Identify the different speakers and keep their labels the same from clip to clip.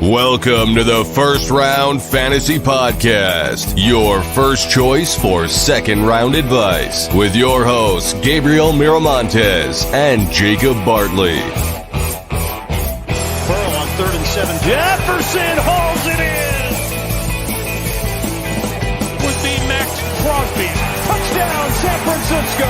Speaker 1: Welcome to the First Round Fantasy Podcast, your first choice for second round advice, with your hosts, Gabriel Miramontes and Jacob Bartley.
Speaker 2: Pearl on 3rd and 7. Jefferson hauls it in. Would be Max Crosby. Touchdown, San Francisco.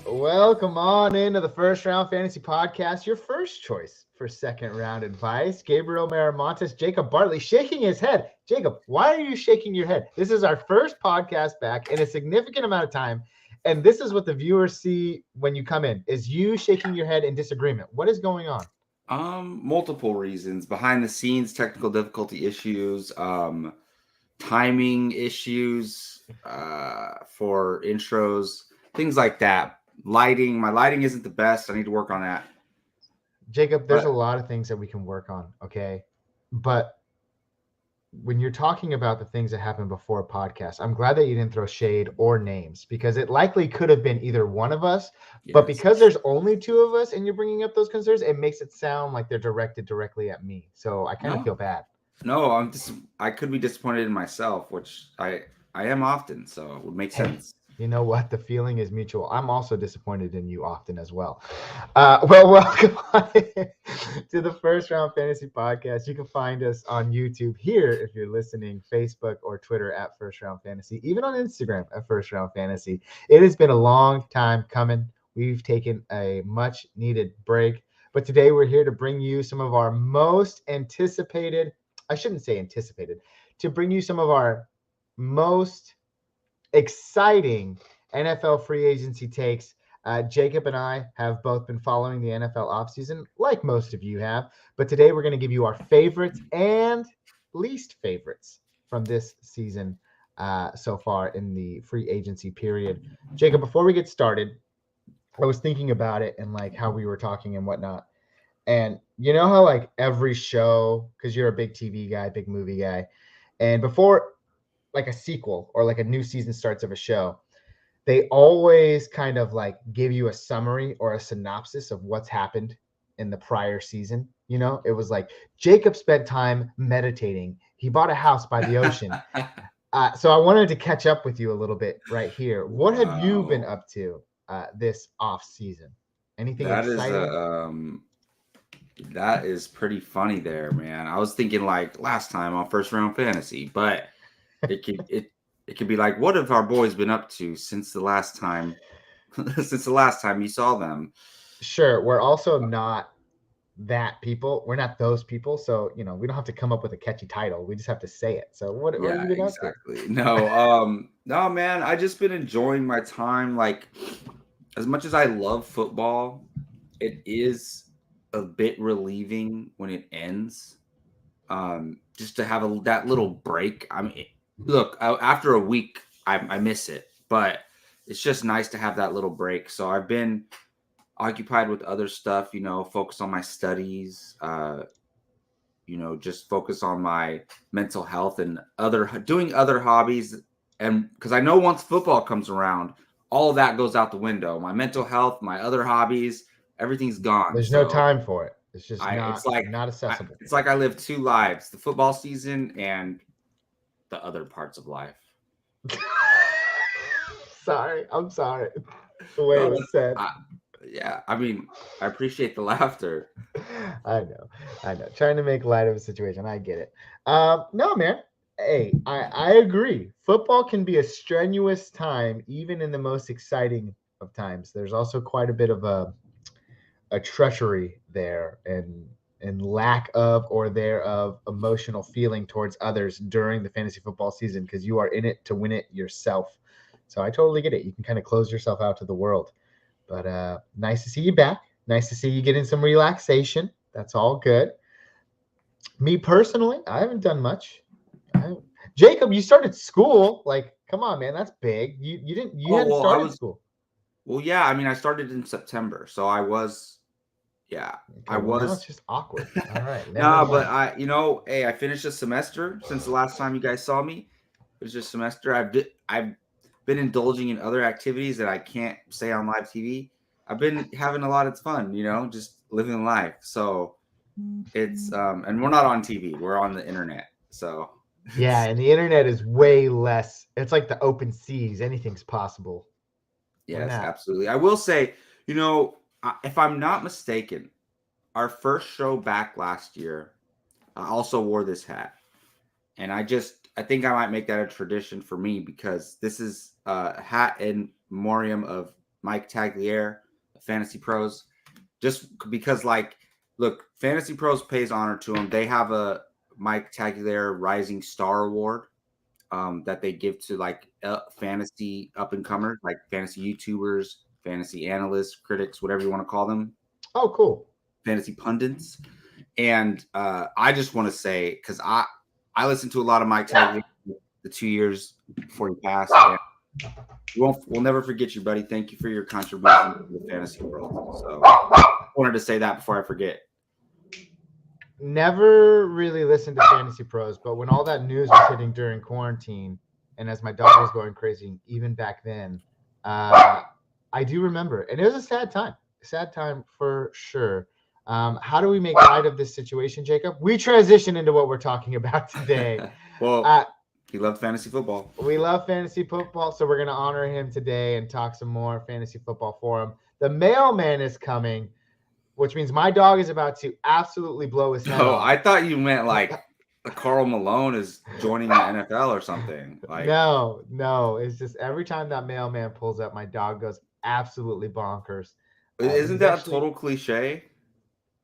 Speaker 3: Welcome on into the First Round Fantasy Podcast, your first choice for second round advice. Gabriel Miramontes, Jacob Bartley shaking his head. Jacob, why are you shaking your head? This is our first podcast back in a significant amount of time, and this is what the viewers see when you come in, is you shaking your head in disagreement. What is going on?
Speaker 4: Multiple reasons. Behind the scenes, technical difficulty issues, timing issues for intros, things like that. My lighting isn't the best. I need to work on that.
Speaker 3: Jacob, there's a lot of things that we can work on, okay? But when you're talking about the things that happened before a podcast, I'm glad that you didn't throw shade or names, because it likely could have been either one of us. Yes. But because there's only two of us and you're bringing up those concerns, it makes it sound like they're directed directly at me. So I kind of feel bad.
Speaker 4: No, I could be disappointed in myself, which I am often, so it would make sense.
Speaker 3: You know what? The feeling is mutual. I'm also disappointed in you often as well. Welcome to the First Round Fantasy Podcast. You can find us on YouTube here if you're listening, Facebook or Twitter at First Round Fantasy, even on Instagram at First Round Fantasy. It has been a long time coming. We've taken a much needed break, but today we're here to bring you some of our most anticipated, I shouldn't say anticipated, to bring you some of our most exciting NFL free agency takes. Jacob and I have both been following the NFL offseason, like most of you have. But today we're going to give you our favorites and least favorites from this season so far in the free agency period. Jacob, before we get started, I was thinking about it and like how we were talking and whatnot. And you know how like every show, because you're a big TV guy, big movie guy, and before like a sequel or like a new season starts of a show, they always kind of like give you a summary or a synopsis of what's happened in the prior season. You know, it was like Jacob spent time meditating. He bought a house by the ocean. So I wanted to catch up with you a little bit right here. What have you been up to this off season? Anything exciting?
Speaker 4: That is pretty funny there, man. I was thinking like last time on First Round Fantasy, but it could be like, what have our boys been up to since the last time you saw them? Sure.
Speaker 3: We're also not that people. We're not those people. So, you know, we don't have to come up with a catchy title. We just have to say it. So what have you been up to?
Speaker 4: No, man, I just been enjoying my time. Like, as much as I love football, it is a bit relieving when it ends. Just to have that little break. I mean, look, after a week, I miss it, but it's just nice to have that little break. So I've been occupied with other stuff, you know, focus on my studies, just focus on my mental health and doing other hobbies. And because I know once football comes around, all of that goes out the window. My mental health, my other hobbies, everything's gone.
Speaker 3: There's no time for it. It's just not accessible.
Speaker 4: It's like I live two lives, the football season and the other parts of life.
Speaker 3: I'm sorry. The way it was said.
Speaker 4: I mean, I appreciate the laughter.
Speaker 3: I know. Trying to make light of a situation. I get it. No, man. Hey, I agree. Football can be a strenuous time, even in the most exciting of times. There's also quite a bit of a treachery there and lack of or thereof emotional feeling towards others during the fantasy football season, because you are in it to win it yourself. So I totally get it. You can kind of close yourself out to the world. But nice to see you back. Nice to see you getting some relaxation. That's all good. Me personally, I haven't done much. Jacob, you started school. Like, come on, man. That's big. You hadn't started school.
Speaker 4: Well, yeah. I mean, I started in September. So I was. Yeah, okay,
Speaker 3: now it's just awkward. All right.
Speaker 4: But I finished a semester since the last time you guys saw me. It was just a semester. I've been indulging in other activities that I can't say on live TV. I've been having a lot of fun, just living life. So it's and we're not on TV, we're on the internet. So
Speaker 3: Yeah, and the internet is way less. It's like the open seas. Anything's possible.
Speaker 4: yes,
Speaker 3: not?
Speaker 4: absolutely. I will say, if I'm not mistaken, our first show back last year, I also wore this hat. And I think I might make that a tradition for me because this is a hat in memoriam of Mike Tagliere, Fantasy Pros. Just because, look, Fantasy Pros pays honor to him. They have a Mike Tagliere Rising Star Award that they give to fantasy up and comers, like fantasy YouTubers, fantasy analysts, critics, whatever you want to call them.
Speaker 3: Oh, cool.
Speaker 4: Fantasy pundits. And I just want to say, because I listened to a lot of Mike Tagliere the 2 years before he passed. And we'll never forget you, buddy. Thank you for your contribution to the fantasy world. So I wanted to say that before I forget.
Speaker 3: Never really listened to Fantasy Pros, but when all that news was hitting during quarantine, and as my dog was going crazy, even back then, I do remember, and it was a sad time for sure. How do we make light of this situation, Jacob? We transition into what we're talking about today.
Speaker 4: Well, he loved fantasy football.
Speaker 3: We love fantasy football, so we're going to honor him today and talk some more fantasy football for him. The mailman is coming, which means my dog is about to absolutely blow his head off.
Speaker 4: I thought you meant like Carl Malone is joining the NFL or something.
Speaker 3: No. It's just every time that mailman pulls up, my dog goes absolutely bonkers.
Speaker 4: Isn't that a total cliche?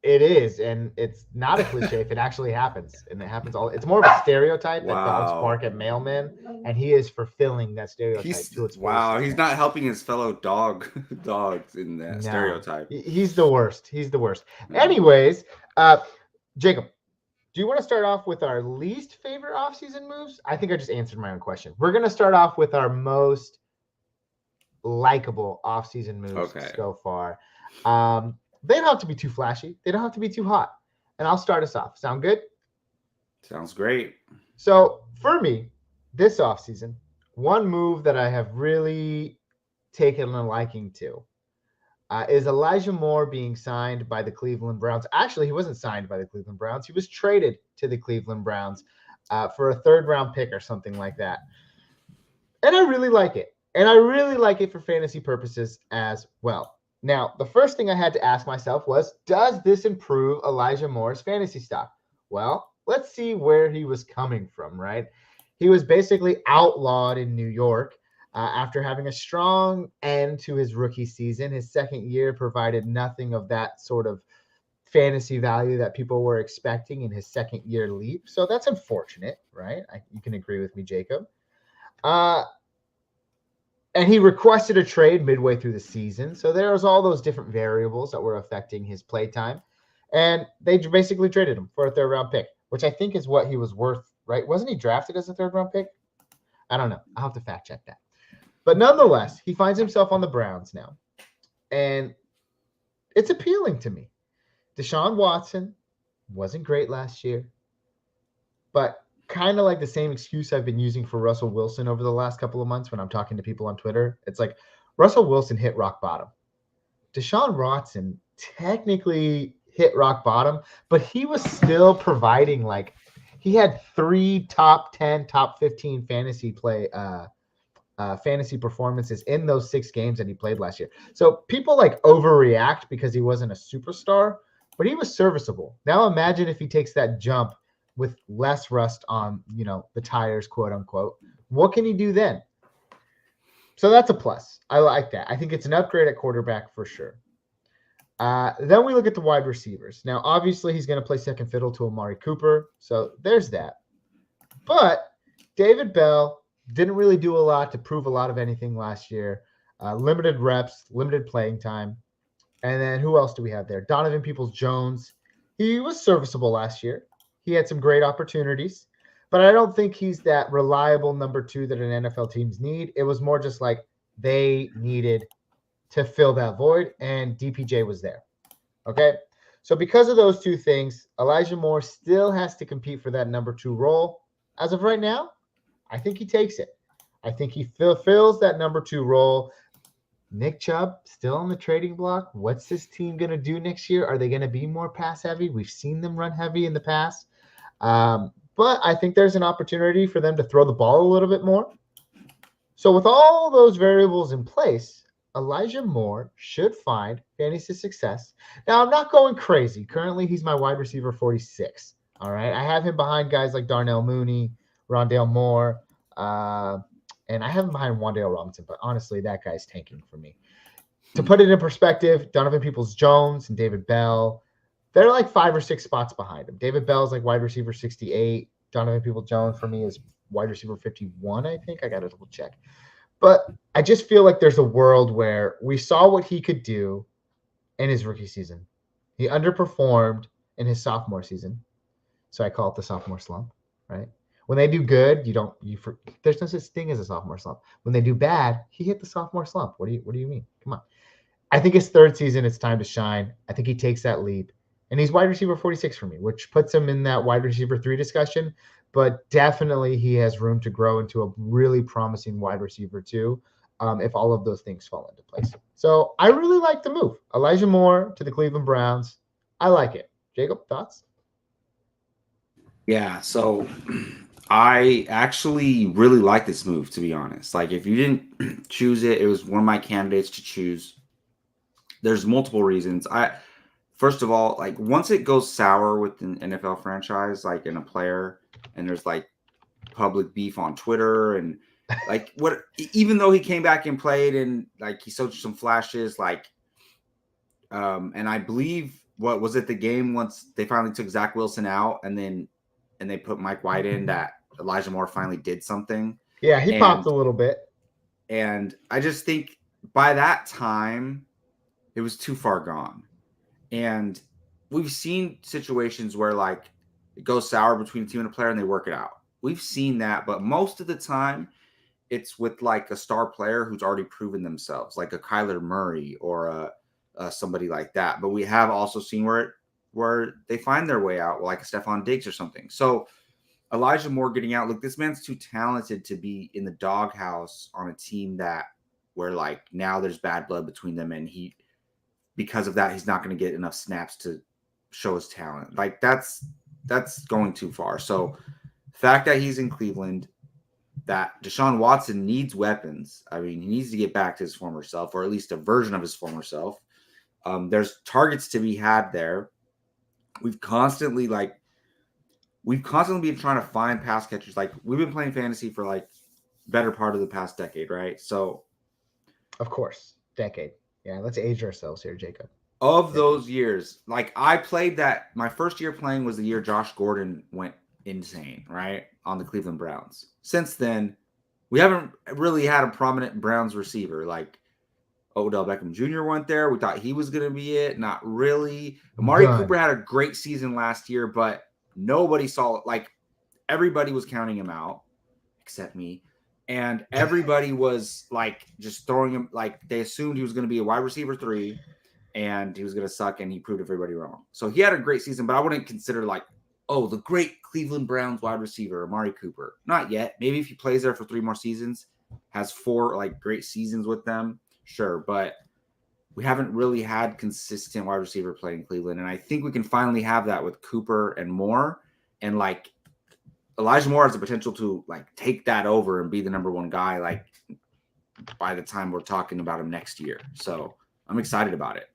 Speaker 3: It is, and it's not a cliche if it actually happens. And it happens it's more of a stereotype that dogs bark at mailmen, and he is fulfilling that stereotype to its fullest.
Speaker 4: He's not helping his fellow dogs in that stereotype.
Speaker 3: He's the worst. Anyways, Jacob, do you want to start off with our least favorite offseason moves? I think I just answered my own question. We're going to start off with our most likable offseason moves so far. They don't have to be too flashy. They don't have to be too hot. And I'll start us off. Sound good?
Speaker 4: Sounds great.
Speaker 3: So for me, this offseason, one move that I have really taken a liking to is Elijah Moore being signed by the Cleveland Browns. Actually, he wasn't signed by the Cleveland Browns. He was traded to the Cleveland Browns for a third-round pick or something like that. And I really like it. And I really like it for fantasy purposes as well. Now, the first thing I had to ask myself was, does this improve Elijah Moore's fantasy stock? Well, let's see where he was coming from, right? He was basically outlawed in New York after having a strong end to his rookie season. His second year provided nothing of that sort of fantasy value that people were expecting in his second year leap. So that's unfortunate, right? You can agree with me, Jacob. And he requested a trade midway through the season. So there was all those different variables that were affecting his play time. And they basically traded him for a third-round pick, which I think is what he was worth, right? Wasn't he drafted as a third-round pick? I don't know. I'll have to fact check that. But nonetheless, he finds himself on the Browns now. And it's appealing to me. Deshaun Watson wasn't great last year, but kind of like the same excuse I've been using for Russell Wilson over the last couple of months when I'm talking to people on Twitter. It's like Russell Wilson hit rock bottom. Deshaun Watson technically hit rock bottom, but he was still providing he had 3 top 10, top 15 fantasy performances in those 6 games that he played last year. So people overreact because he wasn't a superstar, but he was serviceable. Now imagine if he takes that jump with less rust on, the tires, quote unquote. What can he do then? So that's a plus. I like that. I think it's an upgrade at quarterback for sure. Then we look at the wide receivers. Now, obviously, he's going to play second fiddle to Amari Cooper. So there's that. But David Bell didn't really do a lot to prove a lot of anything last year. Limited reps, limited playing time. And then who else do we have there? Donovan Peoples-Jones. He was serviceable last year. He had some great opportunities, but I don't think he's that reliable number 2 that an NFL teams need. It was more just they needed to fill that void, and DPJ was there. Okay? So because of those 2 things, Elijah Moore still has to compete for that number 2 role. As of right now, I think he takes it. I think he fulfills that number 2 role. Nick Chubb still on the trading block. What's this team going to do next year? Are they going to be more pass heavy? We've seen them run heavy in the past. But I think there's an opportunity for them to throw the ball a little bit more. So with all those variables in place, Elijah Moore should find fantasy success. Now, I'm not going crazy. Currently, he's my wide receiver 46. All right. I have him behind guys like Darnell Mooney, Rondale Moore, and I have him behind Wan'Dale Robinson, but honestly, that guy's tanking for me. To put it in perspective, Donovan Peoples-Jones and David Bell, they're like 5 or 6 spots behind him. David Bell's like wide receiver 68. Donovan Peoples-Jones for me is wide receiver 51, I think. I got to double check. But I just feel like there's a world where we saw what he could do in his rookie season. He underperformed in his sophomore season. So I call it the sophomore slump, right? When they do good, there's no such thing as a sophomore slump. When they do bad, he hit the sophomore slump. What do you mean? Come on. I think his third season, it's time to shine. I think he takes that leap. And he's wide receiver 46 for me, which puts him in that wide receiver 3 discussion. But definitely he has room to grow into a really promising wide receiver 2 if all of those things fall into place. So I really like the move. Elijah Moore to the Cleveland Browns. I like it. Jacob, thoughts?
Speaker 4: Yeah, so I actually really like this move, to be honest. Like, if you didn't choose it, it was one of my candidates to choose. There's multiple reasons. First of all, like, once it goes sour with an NFL franchise, like in a player, and there's like public beef on Twitter, and like even though he came back and played and like he showed some flashes, like, and I believe what was it the game once they finally took Zach Wilson out and they put Mike White in, that Elijah Moore finally did something.
Speaker 3: Yeah, he popped a little bit.
Speaker 4: And I just think by that time, it was too far gone. And we've seen situations where like it goes sour between a team and a player and they work it out. We've seen that, but most of the time it's with like a star player who's already proven themselves, like a Kyler Murray or somebody like that. But we have also seen where they find their way out, like a Stephon Diggs or something. So Elijah Moore getting out, look, this man's too talented to be in the doghouse on a team where like now there's bad blood between them, and because of that, he's not going to get enough snaps to show his talent. Like that's going too far. So the fact that he's in Cleveland, that Deshaun Watson needs weapons. I mean, he needs to get back to his former self, or at least a version of his former self. There's targets to be had there. We've constantly been trying to find pass catchers. Like, we've been playing fantasy for like better part of the past decade, right? So,
Speaker 3: of course, decade. Yeah, let's age ourselves here, Jacob.
Speaker 4: Of those years, like I played that, my first year playing was the year Josh Gordon went insane, right, on the Cleveland Browns. Since then, we haven't really had a prominent Browns receiver. Like Odell Beckham Jr. went there. We thought he was going to be it. Not really. Amari Cooper had a great season last year, but nobody saw it. Like, everybody was counting him out except me. And everybody was like just throwing him, like they assumed he was going to be a wide receiver 3 and he was going to suck, and he proved everybody wrong. So he had a great season, but I wouldn't consider like, oh, the great Cleveland Browns wide receiver, Amari Cooper. Not yet. Maybe if he plays there for 3 more seasons, has 4 like great seasons with them, sure. But we haven't really had consistent wide receiver play in Cleveland. And I think we can finally have that with Cooper and Moore. And like Elijah Moore has the potential to like take that over and be the number 1 guy, like by the time we're talking about him next year. So I'm excited about it.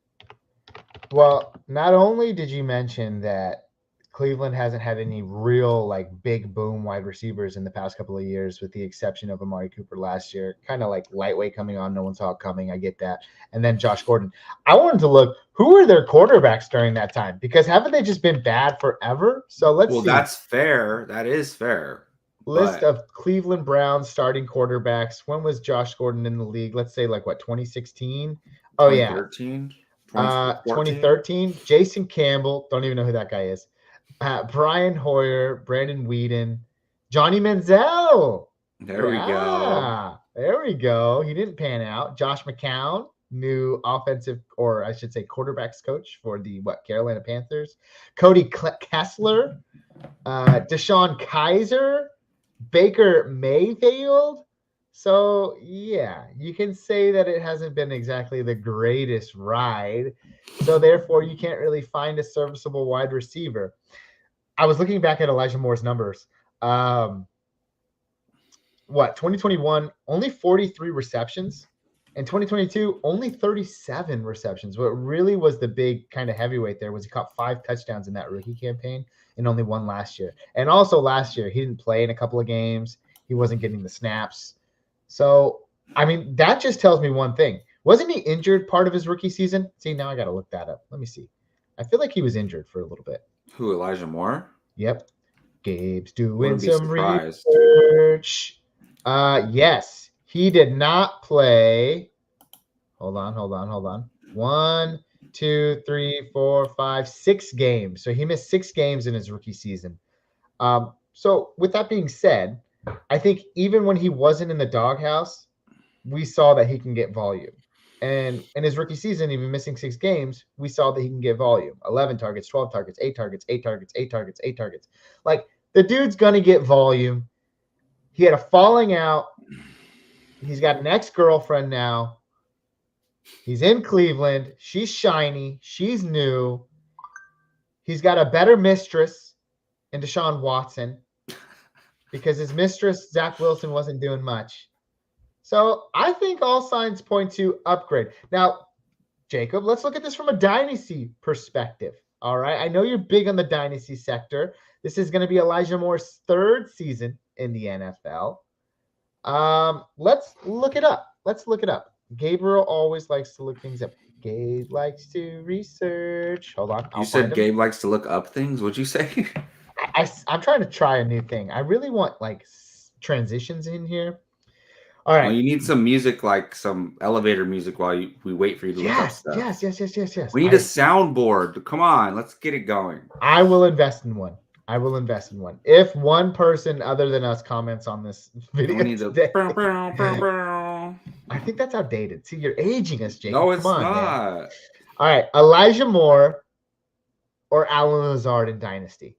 Speaker 3: Well, not only did you mention that Cleveland hasn't had any real like big boom wide receivers in the past couple of years, with the exception of Amari Cooper last year, kind of like lightweight coming on. No one saw it coming. I get that. And then Josh Gordon. I wanted to look, who were their quarterbacks during that time? Because haven't they just been bad forever? So let's see.
Speaker 4: Well, that's fair. That is fair.
Speaker 3: List of Cleveland Browns starting quarterbacks. When was Josh Gordon in the league? Let's say like what, 2016? Oh,
Speaker 4: 2013?
Speaker 3: Yeah. 2013. Jason Campbell. Don't even know who that guy is. Brian Hoyer, Brandon Whedon, Johnny Manziel.
Speaker 4: There we go.
Speaker 3: There we go. He didn't pan out. Josh McCown, new offensive, or I should say quarterbacks coach for the Carolina Panthers. Cody Kessler, DeShone Kizer, Baker Mayfield, So, yeah, you can say that it hasn't been exactly the greatest ride. So, therefore, you can't really find a serviceable wide receiver. I was looking back at Elijah Moore's numbers. 2021, only 43 receptions. In 2022, only 37 receptions. What really was the big kind of heavyweight there was he caught 5 touchdowns in that rookie campaign and only one last year. And also last year, he didn't play in a couple of games. He wasn't getting the snaps. So, I mean, that just tells me one thing. Wasn't he injured part of his rookie season? See, now I got to look that up. Let me see. I feel like he was injured for a little bit.
Speaker 4: Who, Elijah Moore?
Speaker 3: Yep. Gabe's doing
Speaker 4: Wouldn't be
Speaker 3: some
Speaker 4: surprised.
Speaker 3: research. Yes, he did not play. Hold on. 1, 2, 3, 4, 5, 6 games. So he missed 6 games in his rookie season. So with that being said, I think even when he wasn't in the doghouse, we saw that he can get volume. And in his rookie season, even missing 6 games, we saw that he can get volume. 11 targets, 12 targets, 8 targets, 8 targets, 8 targets, 8 targets. Like, the dude's going to get volume. He had a falling out. He's got an ex-girlfriend now. He's in Cleveland. She's shiny. She's new. He's got a better mistress in Deshaun Watson because his mistress, Zach Wilson, wasn't doing much. So I think all signs point to upgrade. Now, Jacob, let's look at this from a dynasty perspective. All right. I know you're big on the dynasty sector. This is going to be Elijah Moore's 3rd season in the NFL. Let's look it up. Gabriel always likes to look things up. Gabe likes to research. Hold on.
Speaker 4: You said Gabe likes to look up things? What'd you say?
Speaker 3: I'm trying to try a new thing. I really want like transitions in here. All right.
Speaker 4: Well, you need some music, like some elevator music while we wait for you to look up stuff.
Speaker 3: Yes.
Speaker 4: We need a soundboard. Come on, let's get it going.
Speaker 3: I will invest in one. If one person other than us comments on this video,
Speaker 4: We need
Speaker 3: today,
Speaker 4: the.
Speaker 3: I think that's outdated. See, you're aging us, Jacob.
Speaker 4: No, it's
Speaker 3: Come on,
Speaker 4: not.
Speaker 3: man. All right, Elijah Moore or Allen Lazard in Dynasty?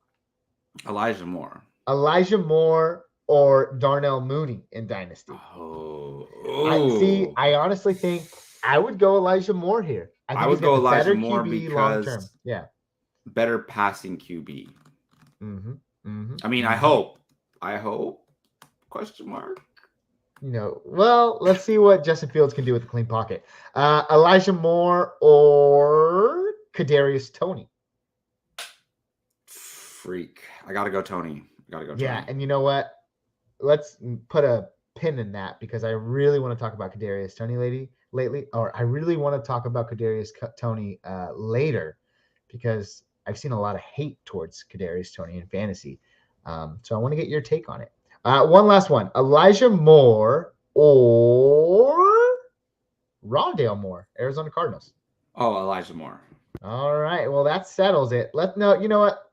Speaker 4: Elijah Moore.
Speaker 3: Elijah Moore or Darnell Mooney in Dynasty? I honestly think I would go Elijah Moore here.
Speaker 4: I would go Elijah Moore because
Speaker 3: long-term. Yeah,
Speaker 4: better passing QB.
Speaker 3: Mm-hmm.
Speaker 4: I mean, I hope. Question mark.
Speaker 3: Well, let's see what Justin Fields can do with a clean pocket. Elijah Moore or Kadarius Toney?
Speaker 4: Freak. I gotta go Tony.
Speaker 3: Yeah, and you know what? Let's put a pin in that because I really want to talk about Kadarius Toney lately, or I really want to talk about Kadarius Toney later because I've seen a lot of hate towards Kadarius Toney in fantasy. So I want to get your take on it. One last one. Elijah Moore or Rondale Moore, Arizona Cardinals.
Speaker 4: Oh, Elijah Moore.
Speaker 3: All right. Well, that settles it. You know what?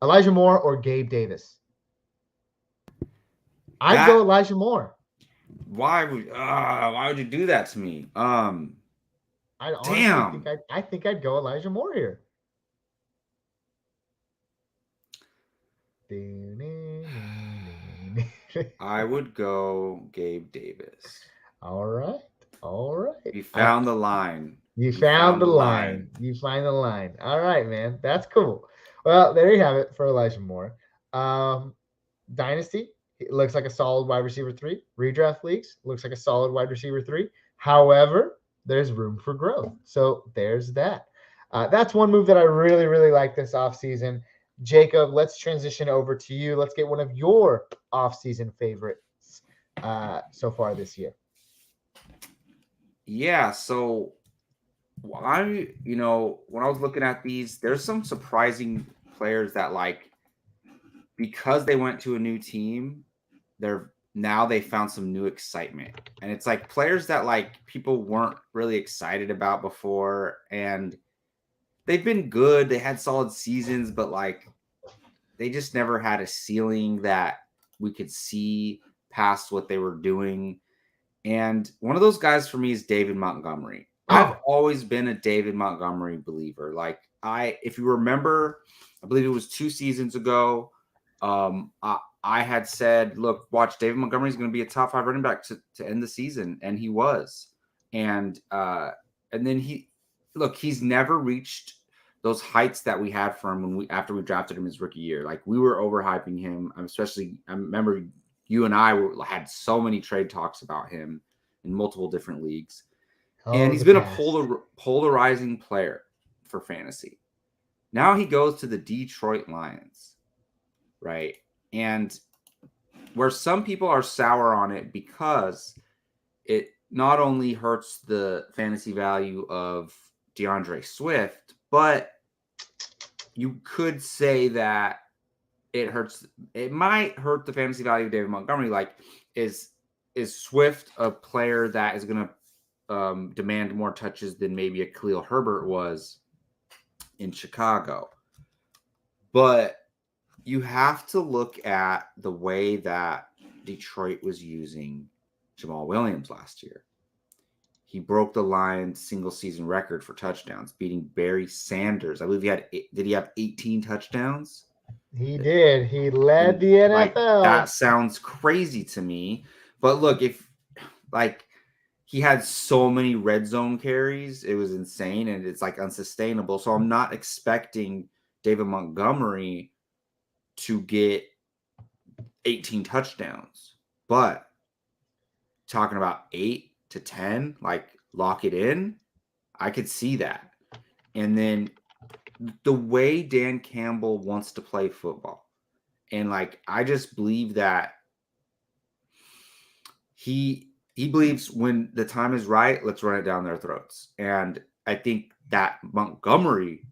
Speaker 3: Elijah Moore or Gabe Davis? I'd go Elijah Moore.
Speaker 4: Why would you do that to me?
Speaker 3: I think I'd go Elijah Moore here.
Speaker 4: I would go Gabe Davis.
Speaker 3: All right.
Speaker 4: You found the line.
Speaker 3: You find the line. All right, man. That's cool. Well, there you have it for Elijah Moore. Dynasty, it looks like a solid wide receiver 3. Redraft leagues, looks like a solid wide receiver 3. However, there's room for growth. So there's that. That's one move that I really, really like this offseason. Jacob, let's transition over to you. Let's get one of your offseason favorites so far this year.
Speaker 4: Yeah, so when I was looking at these, there's some surprising players that because they went to a new team, they found some new excitement. And it's like players that people weren't really excited about before, and they've been good. They had solid seasons, but they just never had a ceiling that we could see past what they were doing. And one of those guys for me is David Montgomery. I've always been a David Montgomery believer. If you remember, I believe it was 2 seasons ago, I had said, look, watch, David Montgomery is going to be a top 5 running back to end the season, and he was. And then he's never reached those heights that we had for him after we drafted him his rookie year. Like, we were overhyping him. I remember you and I had so many trade talks about him in multiple different leagues. And he's been a polarizing player for fantasy. Now he goes to the Detroit Lions, right? And where some people are sour on it because it not only hurts the fantasy value of DeAndre Swift, but you could say that it might hurt the fantasy value of David Montgomery. Like, is Swift a player that is going to demand more touches than maybe a Khalil Herbert was in Chicago? But you have to look at the way that Detroit was using Jamal Williams last year. He broke the Lions' single-season record for touchdowns, beating Barry Sanders. I believe did he have 18 touchdowns?
Speaker 3: He did. He led the NFL.
Speaker 4: Like, that sounds crazy to me. But look, he had so many red zone carries, it was insane, and it's like unsustainable. So I'm not expecting David Montgomery to get 18 touchdowns, but talking about 8 to 10, like, lock it in, I could see that. And then the way Dan Campbell wants to play football, and like, I just believe that he believes when the time is right, let's run it down their throats. And I think that Montgomery,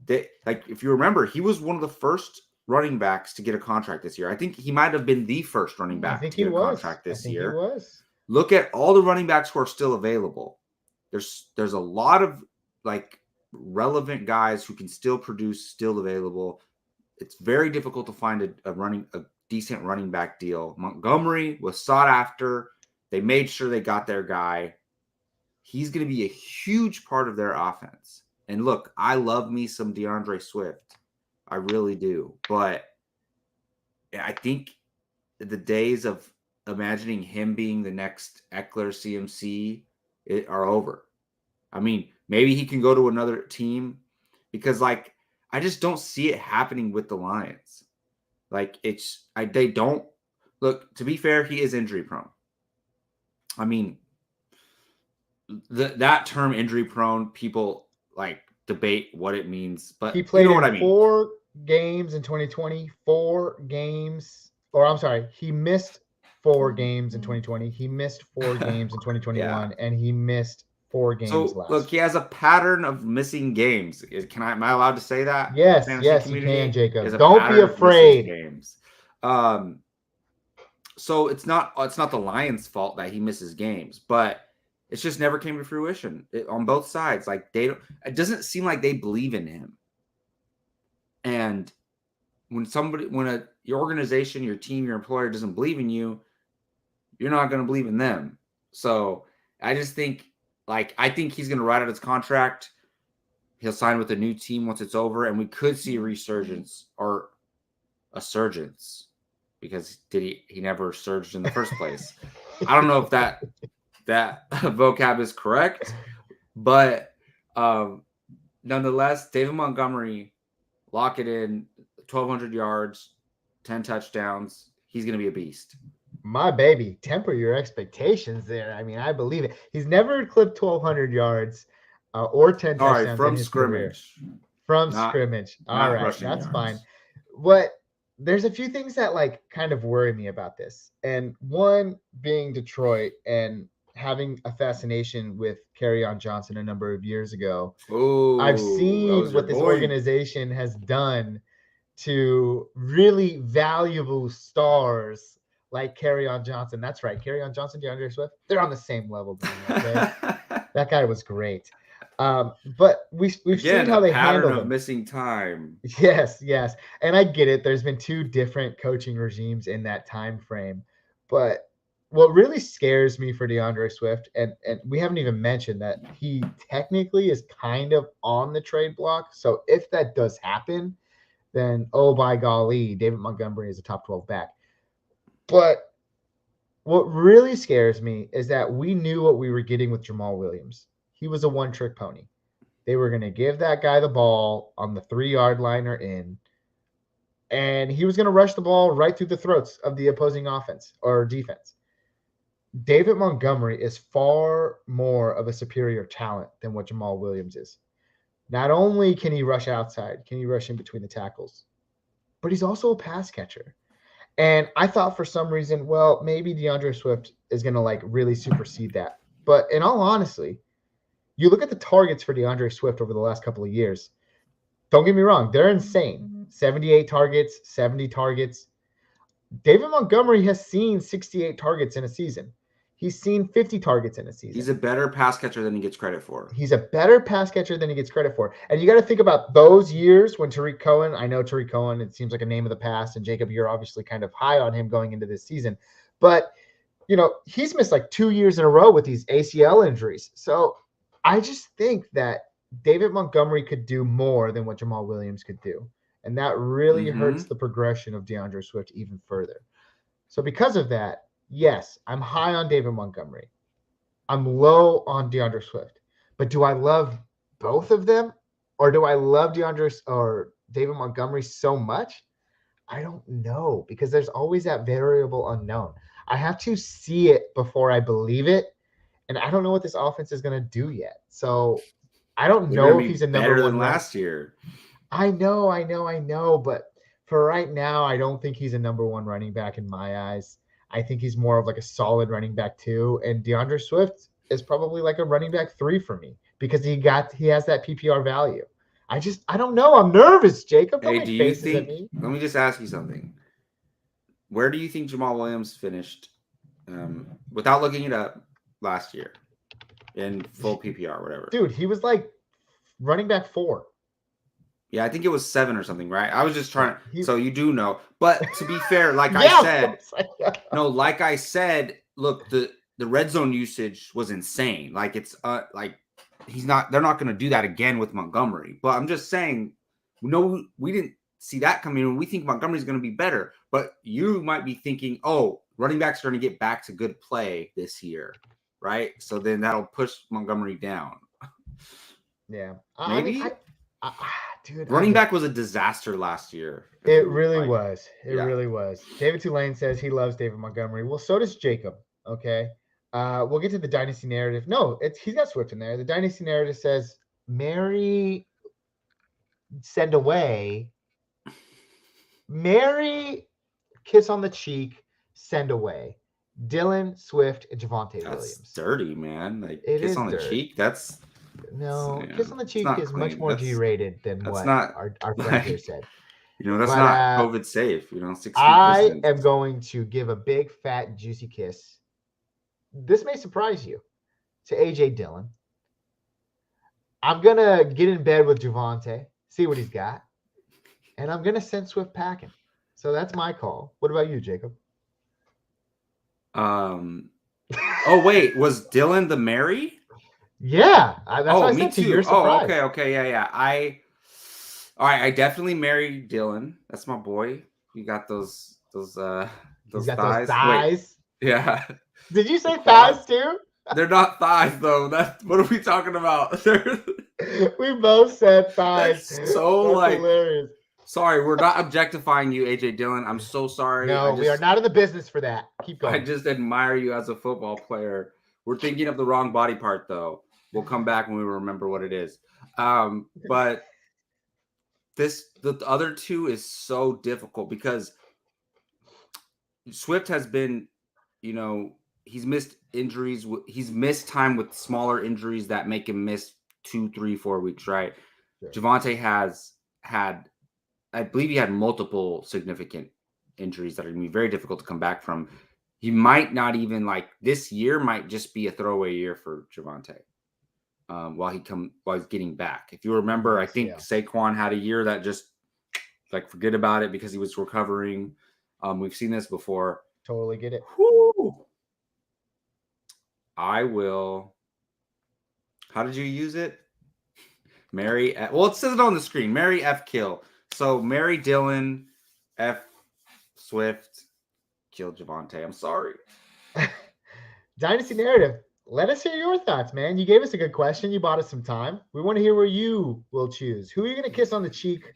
Speaker 4: if you remember, he was one of the first running backs to get a contract this year. I think he might have been the first running back to get a contract this year.
Speaker 3: He was.
Speaker 4: Look at all the running backs who are still available. There's a lot of like relevant guys who can still produce, still available. It's very difficult to find a decent running back deal. Montgomery was sought after. They made sure they got their guy. He's going to be a huge part of their offense. And look, I love me some DeAndre Swift. I really do. But I think the days of imagining him being the next Eckler CMC are over. I mean, maybe he can go to another team because, like, I just don't see it happening with the Lions. Like, they don't look, to be fair, he is injury prone. I mean, that term injury prone, people like debate what it means, but
Speaker 3: he played
Speaker 4: you know what I mean.
Speaker 3: 4 games in 2020, 4 games, or I'm sorry, he missed 4 games in 2020. He missed 4 games in 2021, and he missed 4 games last.
Speaker 4: Look, he has a pattern of missing games. Am I allowed to say that?
Speaker 3: Yes, you can, Jacob. Don't be afraid.
Speaker 4: Games. So it's not the Lions' fault that he misses games, but it's just never came to fruition on both sides. Like, it doesn't seem like they believe in him. And when your organization, your team, your employer doesn't believe in you, you're not going to believe in them. So I just think, I think he's going to ride out his contract. He'll sign with a new team once it's over, and we could see a resurgence or a surgence, because he never surged in the first place. I don't know if that vocab is correct, but nonetheless, David Montgomery, lock it in, 1,200 yards, 10 touchdowns. He's going to be a beast.
Speaker 3: My baby, temper your expectations there. I mean, I believe it. He's never clipped 1,200 yards or 10 touchdowns. All right,
Speaker 4: from scrimmage.
Speaker 3: Scrimmage. All right, that's yards. Fine. But there's a few things that kind of worry me about this. And one being Detroit and having a fascination with Kerryon Johnson a number of years ago.
Speaker 4: Ooh,
Speaker 3: I've seen what this organization has done to really valuable stars like Kerryon Johnson. That's right. Kerryon Johnson, DeAndre Swift, they're on the same level. Okay? That guy was great. But we've seen how they handle him.
Speaker 4: Missing time.
Speaker 3: Yes. And I get it. There's been 2 different coaching regimes in that time frame. But what really scares me for DeAndre Swift, and we haven't even mentioned that he technically is kind of on the trade block. So if that does happen, then oh by golly, David Montgomery is a top 12 back. But what really scares me is that we knew what we were getting with Jamal Williams. He was a one-trick pony. They were going to give that guy the ball on the 3-yard line or in, and he was going to rush the ball right through the throats of the opposing offense or defense. David Montgomery is far more of a superior talent than what Jamal Williams is. Not only can he rush outside, can he rush in between the tackles, but he's also a pass catcher. And I thought for some reason, well, maybe DeAndre Swift is going to like really supersede that. But in all honesty, you look at the targets for DeAndre Swift over the last couple of years. Don't get me wrong, they're insane. 78 targets, 70 targets. David Montgomery has seen 68 targets in a season. He's seen 50 targets in a season.
Speaker 4: He's a better pass catcher than he gets credit for.
Speaker 3: He's a better pass catcher than he gets credit for. And you got to think about those years when Tariq Cohen, I know Tariq Cohen, it seems like a name of the past, and Jacob, you're obviously kind of high on him going into this season. But, you know, he's missed like 2 years in a row with these ACL injuries. So I just think that David Montgomery could do more than what Jamal Williams could do. And that really hurts the progression of DeAndre Swift even further. So because of that, yes, I'm high on David Montgomery. I'm low on DeAndre Swift. But do I love both of them? Or do I love DeAndre or David Montgomery so much? I don't know, because there's always that variable unknown. I have to see it before I believe it. And I don't know what this offense is going to do yet. So I don't know if he's a number
Speaker 4: better
Speaker 3: one
Speaker 4: than last year.
Speaker 3: I know. But for right now, I don't think he's a number one running back in my eyes. I think he's more of like a solid running back 2. And DeAndre Swift is probably like a running back 3 for me because he has that PPR value. I don't know. I'm nervous, Jacob.
Speaker 4: Hey, do you think? Let me just ask you something. Where do you think Jamal Williams finished, without looking it up, last year in full PPR, whatever?
Speaker 3: Dude, he was like running back 4.
Speaker 4: Yeah, I think it was 7 or something, right? I was just trying to. So you do know, but to be fair, like I said, look, the red zone usage was insane. Like it's like they're not going to do that again with Montgomery. But I'm just saying, no, we didn't see that coming, and we think Montgomery's going to be better. But you might be thinking, oh, running backs are going to get back to good play this year, right? So then that'll push Montgomery down.
Speaker 3: Yeah,
Speaker 4: maybe.
Speaker 3: Dude,
Speaker 4: running back was a disaster last year.
Speaker 3: It really was. It really was. David Tulane says he loves David Montgomery. Well, so does Jacob. Okay. We'll get to the dynasty narrative. No, he's got Swift in there. The dynasty narrative says Mary send away. Mary kiss on the cheek, send away. Dylan, Swift, and Javonte Williams.
Speaker 4: That's dirty, man. Like kiss on the cheek. That's
Speaker 3: kiss on the cheek is much more G-rated than what our friend here said.
Speaker 4: That's not COVID safe. 6 feet
Speaker 3: I
Speaker 4: distance.
Speaker 3: am going to give a big, fat, juicy kiss. This may surprise you, to AJ Dillon. I'm going to get in bed with Javonte, see what he's got, and I'm going to send Swift packing. So that's my call. What about you, Jacob?
Speaker 4: Oh, wait. Was Dillon the Mary?
Speaker 3: Yeah. That's what I said to your surprise.
Speaker 4: Okay. Yeah. All right. I definitely married Dillon. That's my boy. You got those thighs.
Speaker 3: Those thighs.
Speaker 4: Wait, yeah.
Speaker 3: Did you say thighs too?
Speaker 4: They're not thighs though. What are we talking about?
Speaker 3: We both said thighs.
Speaker 4: That's so
Speaker 3: That's hilarious.
Speaker 4: Sorry, we're not objectifying you, AJ Dillon. I'm so sorry.
Speaker 3: No, we are not in the business for that. Keep going.
Speaker 4: I just admire you as a football player. We're thinking of the wrong body part though. We'll come back when we remember what it is. But the other two is so difficult because Swift has been, he's missed injuries. He's missed time with smaller injuries that make him miss 2, 3, 4 weeks, right? Sure. Javonte has had, I believe he had multiple significant injuries that are going to be very difficult to come back from. He might not even this year might just be a throwaway year for Javonte while he's getting back. If you remember, I think Saquon had a year that just forget about it because he was recovering. We've seen this before.
Speaker 3: Totally get it.
Speaker 4: Woo! I will. How did you use it? Mary. Well, it says it on the screen. Mary F. Kill. So marry Dylan, F Swift, kill Javonte. I'm sorry.
Speaker 3: Dynasty narrative. Let us hear your thoughts, man. You gave us a good question. You bought us some time. We want to hear where you will choose. Who are you going to kiss on the cheek?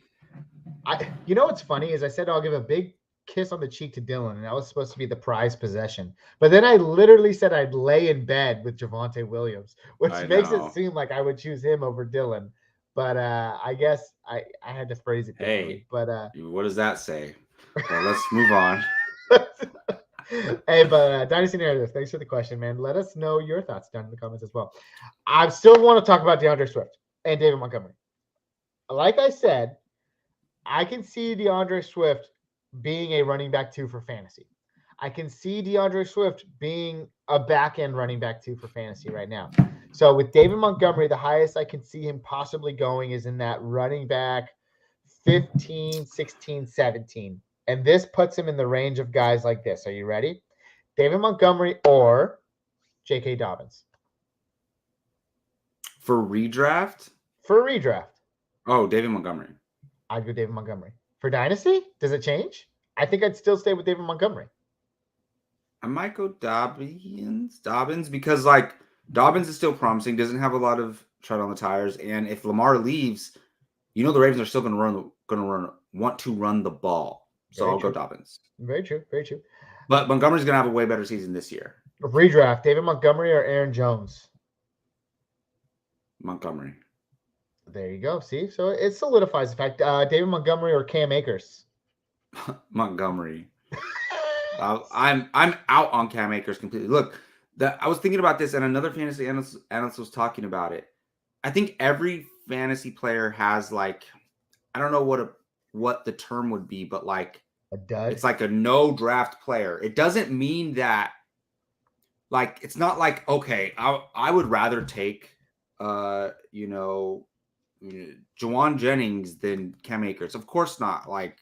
Speaker 3: You know what's funny is I said I'll give a big kiss on the cheek to Dylan, and that was supposed to be the prized possession. But then I literally said I'd lay in bed with Javonte Williams, which
Speaker 4: I
Speaker 3: makes
Speaker 4: know.
Speaker 3: it seem like I would choose him over Dylan. But I guess I had to phrase it differently.
Speaker 4: Hey,
Speaker 3: but
Speaker 4: what does that say? Well, let's move on.
Speaker 3: Hey, but Dynasty Narrative, thanks for the question, man. Let us know your thoughts down in the comments as well. I still want to talk about DeAndre Swift and David Montgomery. Like I said, I can see DeAndre Swift being a running back 2 for fantasy. I can see DeAndre Swift being a back end running back 2 for fantasy right now. So with David Montgomery, the highest I can see him possibly going is in that running back 15, 16, 17. And this puts him in the range of guys like this. Are you ready? David Montgomery or J.K. Dobbins.
Speaker 4: For redraft?
Speaker 3: For a redraft.
Speaker 4: Oh, David Montgomery.
Speaker 3: I'd go David Montgomery. For Dynasty, does it change? I think I'd still stay with David Montgomery.
Speaker 4: I might go Dobbins, because like Dobbins is still promising, doesn't have a lot of tread on the tires, and if Lamar leaves, the Ravens are still going to want to run the ball. So
Speaker 3: Very
Speaker 4: I'll
Speaker 3: true.
Speaker 4: go Dobbins.
Speaker 3: Very true. Very true.
Speaker 4: But Montgomery's going to have a way better season this year.
Speaker 3: Redraft, David Montgomery or Aaron Jones?
Speaker 4: Montgomery.
Speaker 3: There you go. See? So it solidifies the fact. David Montgomery or Cam Akers?
Speaker 4: Montgomery. I'm out on Cam Akers completely. Look, I was thinking about this, and another fantasy analyst was talking about it. I think every fantasy player has like, I don't know what the term would be, but like
Speaker 3: a dud.
Speaker 4: It's like a no draft player. It doesn't mean that, like, it's not like, okay, I would rather take Jawan Jennings than Cam Akers. Of course not, like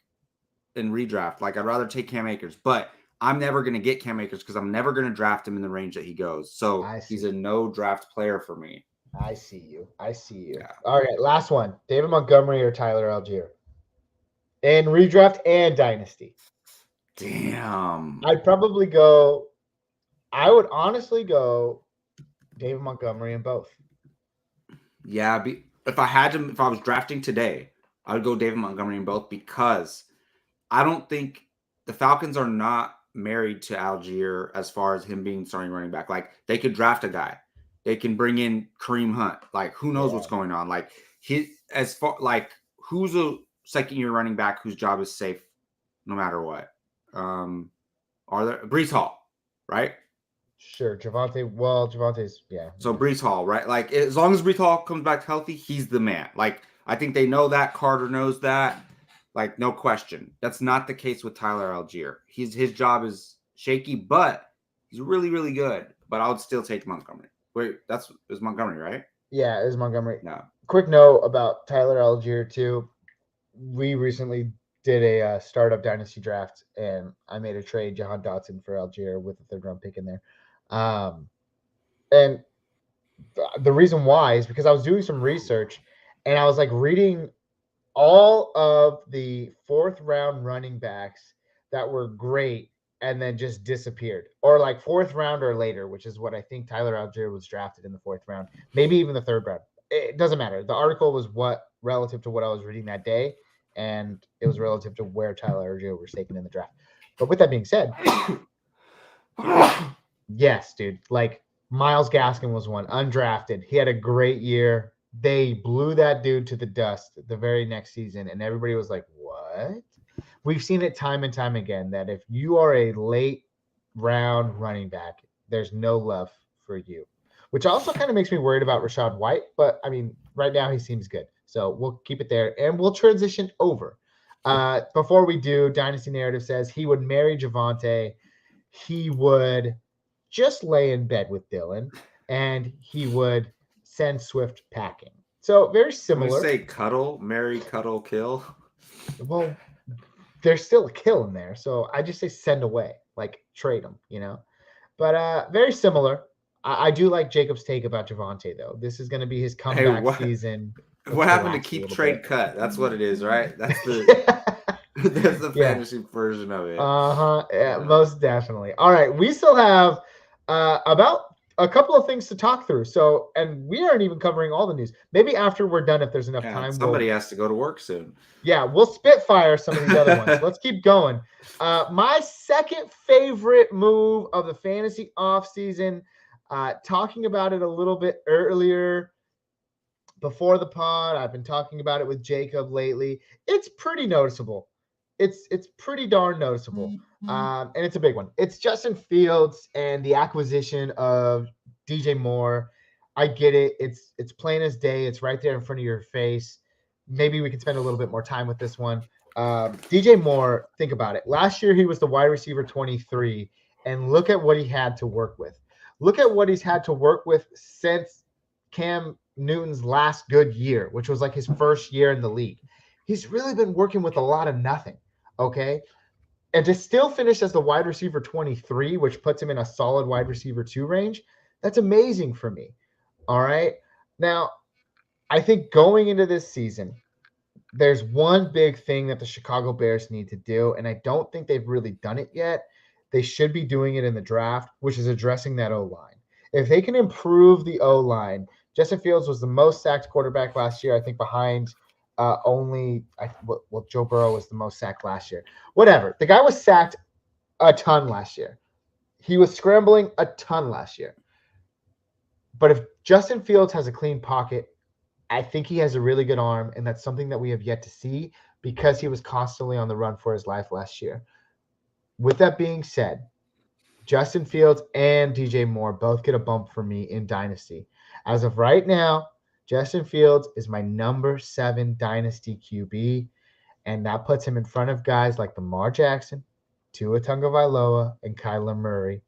Speaker 4: in redraft. Like, I'd rather take Cam Akers, but I'm never going to get Cam Akers because I'm never going to draft him in the range that he goes. So he's a no draft player for me.
Speaker 3: I see you.
Speaker 4: Yeah.
Speaker 3: All right, last one. David Montgomery or Tyler Algier? In redraft and dynasty.
Speaker 4: Damn.
Speaker 3: I would honestly go David Montgomery in both.
Speaker 4: Yeah, if I was drafting today, I would go David Montgomery in both, because I don't think the Falcons are not married to Algier as far as him being starting running back. Like, they could draft a guy. They can bring in Kareem Hunt. Like, who knows what's going on? Like, who's a second-year running back whose job is safe no matter what? Are there Breece Hall, right?
Speaker 3: Sure, Javonte's
Speaker 4: So Breece Hall, right? Like, as long as Breece Hall comes back healthy, he's the man. Like, I think they know that. Carter knows that. Like, no question. That's not the case with Tyler Algier. His job is shaky, but he's really, really good. But I would still take Montgomery. Wait, is Montgomery, right?
Speaker 3: Yeah, it was Montgomery.
Speaker 4: No.
Speaker 3: Quick note about Tyler Algier too. We recently did a startup dynasty draft, and I made a trade, Jahan Dotson for Algier with a 3rd round pick in there. And the reason why is because I was doing some research, and I was like reading all of the 4th round running backs that were great and then just disappeared, or like 4th round or later, which is what I think Tyler Algier was drafted in the 4th round, maybe even the 3rd round. It doesn't matter. The article was relative to what I was reading that day, and it was relative to where Tyler Algier was taken in the draft. But with that being said, yes, dude, like Myles Gaskin was one, undrafted. He had a great year. They blew that dude to the dust the very next season, and everybody was like, what? We've seen it time and time again that if you are a late round running back, there's no love for you, which also kind of makes me worried about Rachaad White. But, I mean, right now he seems good. So we'll keep it there, and we'll transition over. Before we do, Dynasty Narrative says he would marry Javonte. He would just lay in bed with Dylan, and he would send Swift packing. So very similar.
Speaker 4: Can we say cuddle, marry, cuddle, kill?
Speaker 3: Well, there's still a kill in there. So I just say send away, like trade him, But very similar. I do like Jacob's take about Javonte, though. This is going to be his comeback season.
Speaker 4: What happened to
Speaker 3: relax a
Speaker 4: keep
Speaker 3: little
Speaker 4: trade
Speaker 3: bit.
Speaker 4: cut? That's what it is, right? That's the that's the
Speaker 3: Yeah.
Speaker 4: fantasy version of it.
Speaker 3: Uh-huh. Yeah, most definitely. All right. We still have about a couple of things to talk through. So, and we aren't even covering all the news. Maybe after we're done, if there's enough
Speaker 4: Yeah,
Speaker 3: time,
Speaker 4: somebody has to go to work soon.
Speaker 3: we'll spitfire some of these other ones. Let's keep going. My second favorite move of the fantasy offseason, talking about it a little bit earlier before the pod. I've been talking about it with Jacob lately. It's pretty noticeable. It's pretty darn noticeable. And it's a big one. It's Justin Fields and the acquisition of DJ Moore. I get it. It's plain as day. It's right there in front of your face. Maybe we can spend a little bit more time with this one. DJ Moore, think about it. Last year he was the wide receiver 23, and look at what he had to work with. Look at what he's had to work with since Cam Newton's last good year, which was like his first year in the league. He's really been working with a lot of nothing. Okay. And to still finish as the wide receiver 23, which puts him in a solid wide receiver 2 range, that's amazing for me. All right. Now, I think going into this season, there's one big thing that the Chicago Bears need to do, and I don't think they've really done it yet. They should be doing it in the draft, which is addressing that O-line. If they can improve the O-line, Justin Fields was the most sacked quarterback last year, I think behind Joe Burrow was the most sacked last year. Whatever. The guy was sacked a ton last year. He was scrambling a ton last year. But if Justin Fields has a clean pocket, I think he has a really good arm, and that's something that we have yet to see because he was constantly on the run for his life last year. With that being said, Justin Fields and DJ Moore both get a bump for me in Dynasty. As of right now, Justin Fields is my number 7 Dynasty QB, and that puts him in front of guys like Lamar Jackson, Tua Tagovailoa, and Kyler Murray.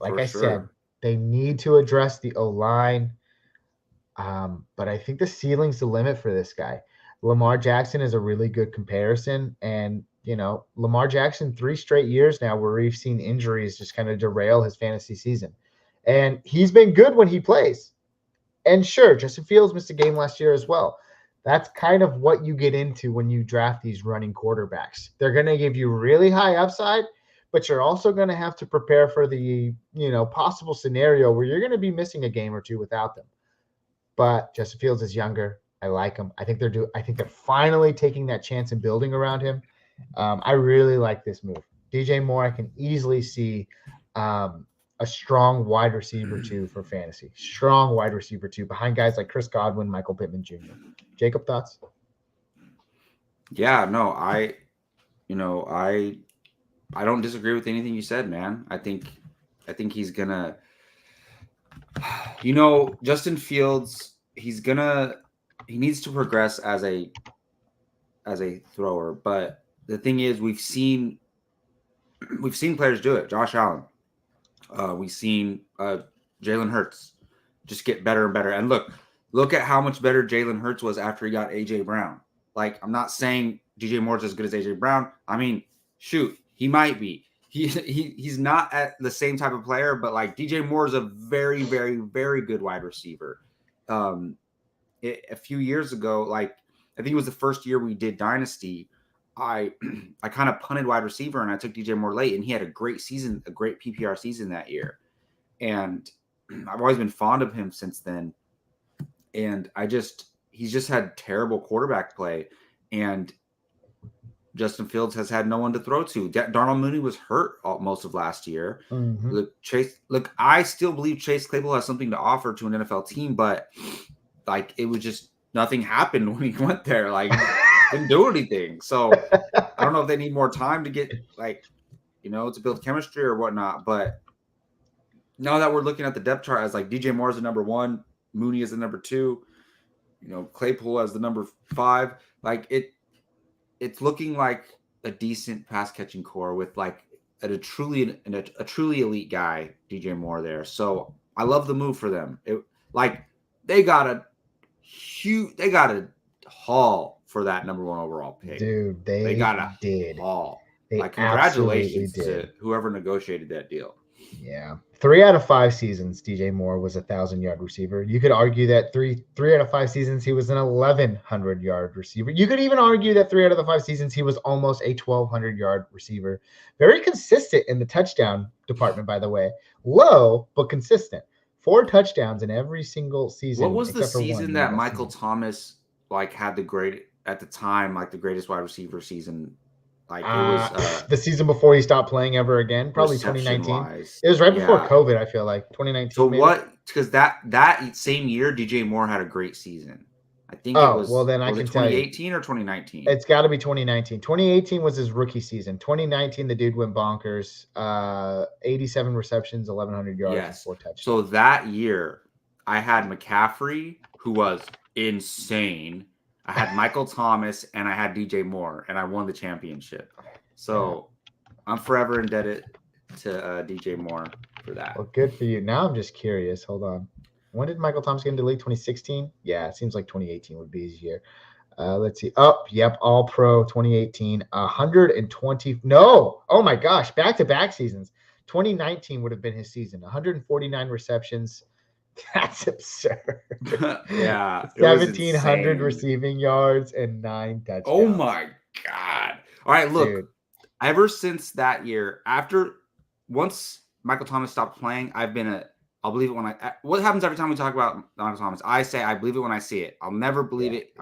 Speaker 3: Like I said, they need to address the O-line. But I think the ceiling's the limit for this guy. Lamar Jackson is a really good comparison. And, Lamar Jackson, 3 straight years now where we've seen injuries just kind of derail his fantasy season. And he's been good when he plays. And sure, Justin Fields missed a game last year as well. That's kind of what you get into when you draft these running quarterbacks. They're going to give you really high upside, but you're also going to have to prepare for the, possible scenario where you're going to be missing a game or two without them. But Justin Fields is younger. I like him. I think they're finally taking that chance and building around him. I really like this move. DJ Moore, I can easily see a strong wide receiver 2 for fantasy. Strong wide receiver 2 behind guys like Chris Godwin, Michael Pittman Jr. Jacob, thoughts?
Speaker 4: Yeah, no, I don't disagree with anything you said, man. I think he's gonna. Justin Fields, he needs to progress as a thrower, but the thing is we've seen players do it. Josh Allen. We've seen Jalen Hurts just get better and better. And look at how much better Jalen Hurts was after he got AJ Brown. Like, I'm not saying DJ Moore's as good as AJ Brown. I mean, shoot, he might be. He's not at the same type of player, but like DJ Moore is a very, very, very good wide receiver. A few years ago, like I think it was the first year we did Dynasty, I kind of punted wide receiver and I took DJ Moore late, and he had a great season, a great PPR season that year. And I've always been fond of him since then. And he's just had terrible quarterback play, and Justin Fields has had no one to throw to. Darnell Mooney was hurt most of last year.
Speaker 3: Mm-hmm.
Speaker 4: Look, I still believe Chase Claypool has something to offer to an NFL team, but like it was just nothing happened when he went there. Like didn't do anything. So I don't know if they need more time to get to build chemistry or whatnot. But now that we're looking at the depth chart as like DJ Moore is the number 1, Mooney is the number 2, Claypool as the number 5, like it's looking like a decent pass catching core with like a truly elite guy, DJ Moore there. So I love the move for them. They got a haul for that number 1 overall pick.
Speaker 3: Dude, they
Speaker 4: got a
Speaker 3: did.
Speaker 4: haul.
Speaker 3: They
Speaker 4: congratulations
Speaker 3: did.
Speaker 4: to whoever negotiated that deal.
Speaker 3: Yeah. 3 out of 5 seasons, DJ Moore was a 1,000-yard receiver. You could argue that three out of 5 seasons, he was an 1,100-yard receiver. You could even argue that 3 out of the 5 seasons, he was almost a 1,200-yard receiver. Very consistent in the touchdown department, by the way. Low, but consistent. 4 touchdowns in every single season.
Speaker 4: What was the
Speaker 3: except for one
Speaker 4: season that
Speaker 3: last
Speaker 4: Michael
Speaker 3: season.
Speaker 4: Thomas had the great at the time, the greatest wide receiver season? Like it was
Speaker 3: The season before he stopped playing ever again, probably
Speaker 4: reception
Speaker 3: 2019.
Speaker 4: wise.
Speaker 3: It was right before
Speaker 4: Yeah.
Speaker 3: COVID, I feel like 2019.
Speaker 4: So
Speaker 3: maybe?
Speaker 4: what? Because that same year, DJ Moore had a great season. I think it
Speaker 3: Oh,
Speaker 4: was.
Speaker 3: well, then I
Speaker 4: was
Speaker 3: can
Speaker 4: it
Speaker 3: tell you.
Speaker 4: 2018 or 2019?
Speaker 3: It's got to be 2019. 2018 was his rookie season. 2019, the dude went bonkers. 87 receptions, 1,100 yards, and
Speaker 4: Yes.
Speaker 3: 4 touchdowns.
Speaker 4: So that year, I had McCaffrey, who was insane. I had Michael Thomas, and I had DJ Moore, and I won the championship. So I'm forever indebted to DJ Moore for that.
Speaker 3: Well, good for you. Now I'm just curious. Hold on. When did Michael Thomas get into the league? 2016? Yeah, it seems like 2018 would be his year. Let's see. Oh, yep, All Pro 2018. 120. No. Oh my gosh, back-to-back seasons. 2019 would have been his season. 149 receptions. That's absurd.
Speaker 4: Yeah.
Speaker 3: 1,700 receiving yards and 9 touchdowns.
Speaker 4: Oh my God. All right, look.
Speaker 3: Dude.
Speaker 4: Ever since that year, once Michael Thomas stopped playing, I've been I'll believe it when what happens every time we talk about Michael Thomas? I say I believe it when I see it. I'll never believe it.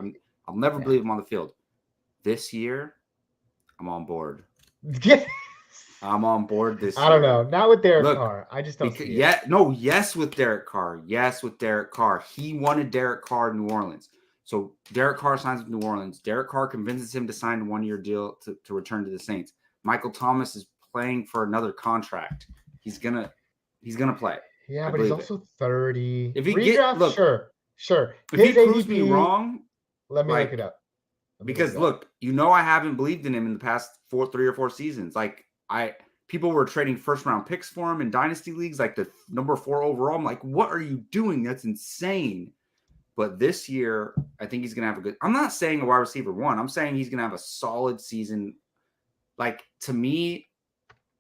Speaker 4: I'll never believe him on the field. This year, I'm on board. I'm on board this year.
Speaker 3: I don't know. Not with Derek Carr. I just don't see it.
Speaker 4: Yes with Derek Carr. Yes with Derek Carr. He wanted Derek Carr in New Orleans. So Derek Carr signs with New Orleans. Derek Carr convinces him to sign a 1-year deal to return to the Saints. Michael Thomas is playing for another contract. He's gonna play.
Speaker 3: Yeah, but he's also 30.
Speaker 4: If he
Speaker 3: sure.
Speaker 4: If he proves me wrong,
Speaker 3: let me look it up.
Speaker 4: Because look, I haven't believed in him in the past 3 or 4 seasons. People were trading first-round picks for him in dynasty leagues, like the number 4 overall. I'm like, what are you doing? That's insane. But this year, I think he's going to have a good – I'm not saying a wide receiver 1. I'm saying he's going to have a solid season. To me,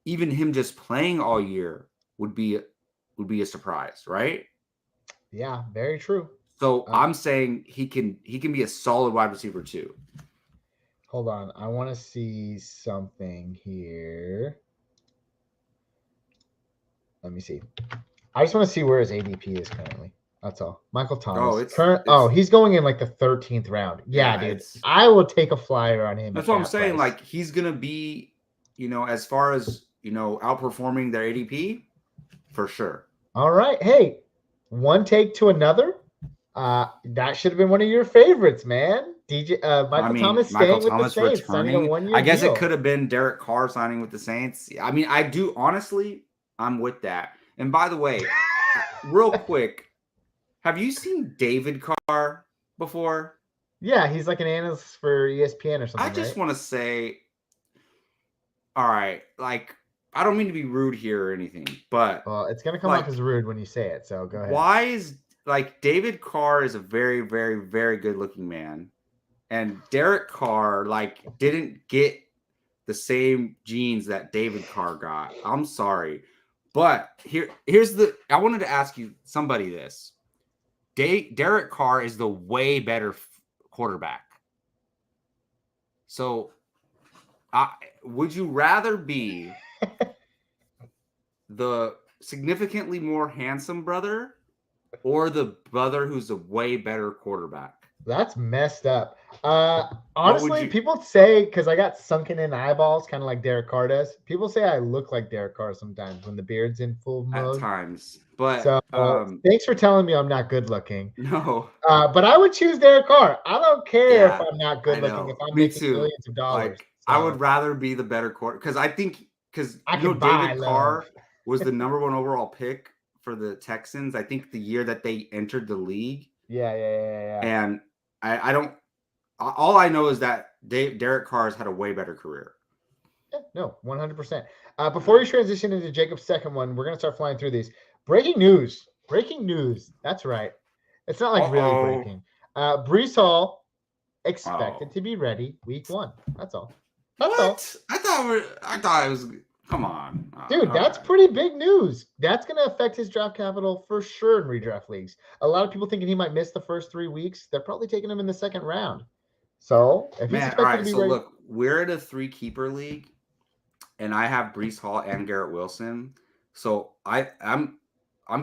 Speaker 4: even him just playing all year would be a surprise, right?
Speaker 3: Yeah, very true.
Speaker 4: So I'm saying he can be a solid wide receiver 2.
Speaker 3: Hold on. I want to see something here. Let me see. I just want to see where his ADP is currently. That's all. Michael Thomas. He's going in the 13th round. Yeah, dude. I will take a flyer on him.
Speaker 4: That's what I'm saying. Price. He's going to be, as far as, outperforming their ADP, for sure.
Speaker 3: All right. Hey, one take to another. That should have been one of your favorites, man. Michael Thomas staying with the Saints, signing a 1-year
Speaker 4: I guess
Speaker 3: deal.
Speaker 4: It could have been Derek Carr signing with the Saints. I mean, I do honestly, I'm with that. And by the way, real quick, have you seen David Carr before?
Speaker 3: Yeah, he's like an analyst for ESPN or something.
Speaker 4: I just want to say, all right, I don't mean to be rude here or anything, but
Speaker 3: it's gonna come off as rude when you say it. So go ahead.
Speaker 4: Why is David Carr is a very, very, very good looking man. And Derek Carr, didn't get the same genes that David Carr got. I'm sorry. But here's I wanted to ask you somebody this. Derek Carr is the way better quarterback. So would you rather be the significantly more handsome brother or the brother who's a way better quarterback?
Speaker 3: That's messed up. Honestly, people say, because I got sunken in eyeballs, kind of like Derek Carr does. People say I look like Derek Carr sometimes when the beard's in full mode.
Speaker 4: At times. But
Speaker 3: thanks for telling me I'm not good looking.
Speaker 4: No.
Speaker 3: But I would choose Derek Carr. I don't care if I'm not good looking, if I'm making millions of dollars.
Speaker 4: I would rather be the better quarterback because David Carr was the number 1 overall pick for the Texans. I think the year that they entered the league.
Speaker 3: Yeah.
Speaker 4: And I don't. All I know is that Derek Carr has had a way better career.
Speaker 3: Yeah, no, 100%. Before we transition into Jacob's second one, we're gonna start flying through these. Breaking news. That's right. It's not really breaking. Breece Hall expected to be ready week 1. That's all.
Speaker 4: What? I thought it was. Come on.
Speaker 3: Dude, that's pretty big news. That's going to affect his draft capital for sure in redraft leagues. A lot of people thinking he might miss the first 3 weeks. They're probably taking him in the second round. So if he's
Speaker 4: Man,
Speaker 3: expected
Speaker 4: all right.
Speaker 3: to be
Speaker 4: So
Speaker 3: ready,
Speaker 4: look, we're in a 3-keeper league, and I have Breece Hall and Garrett Wilson. So I'm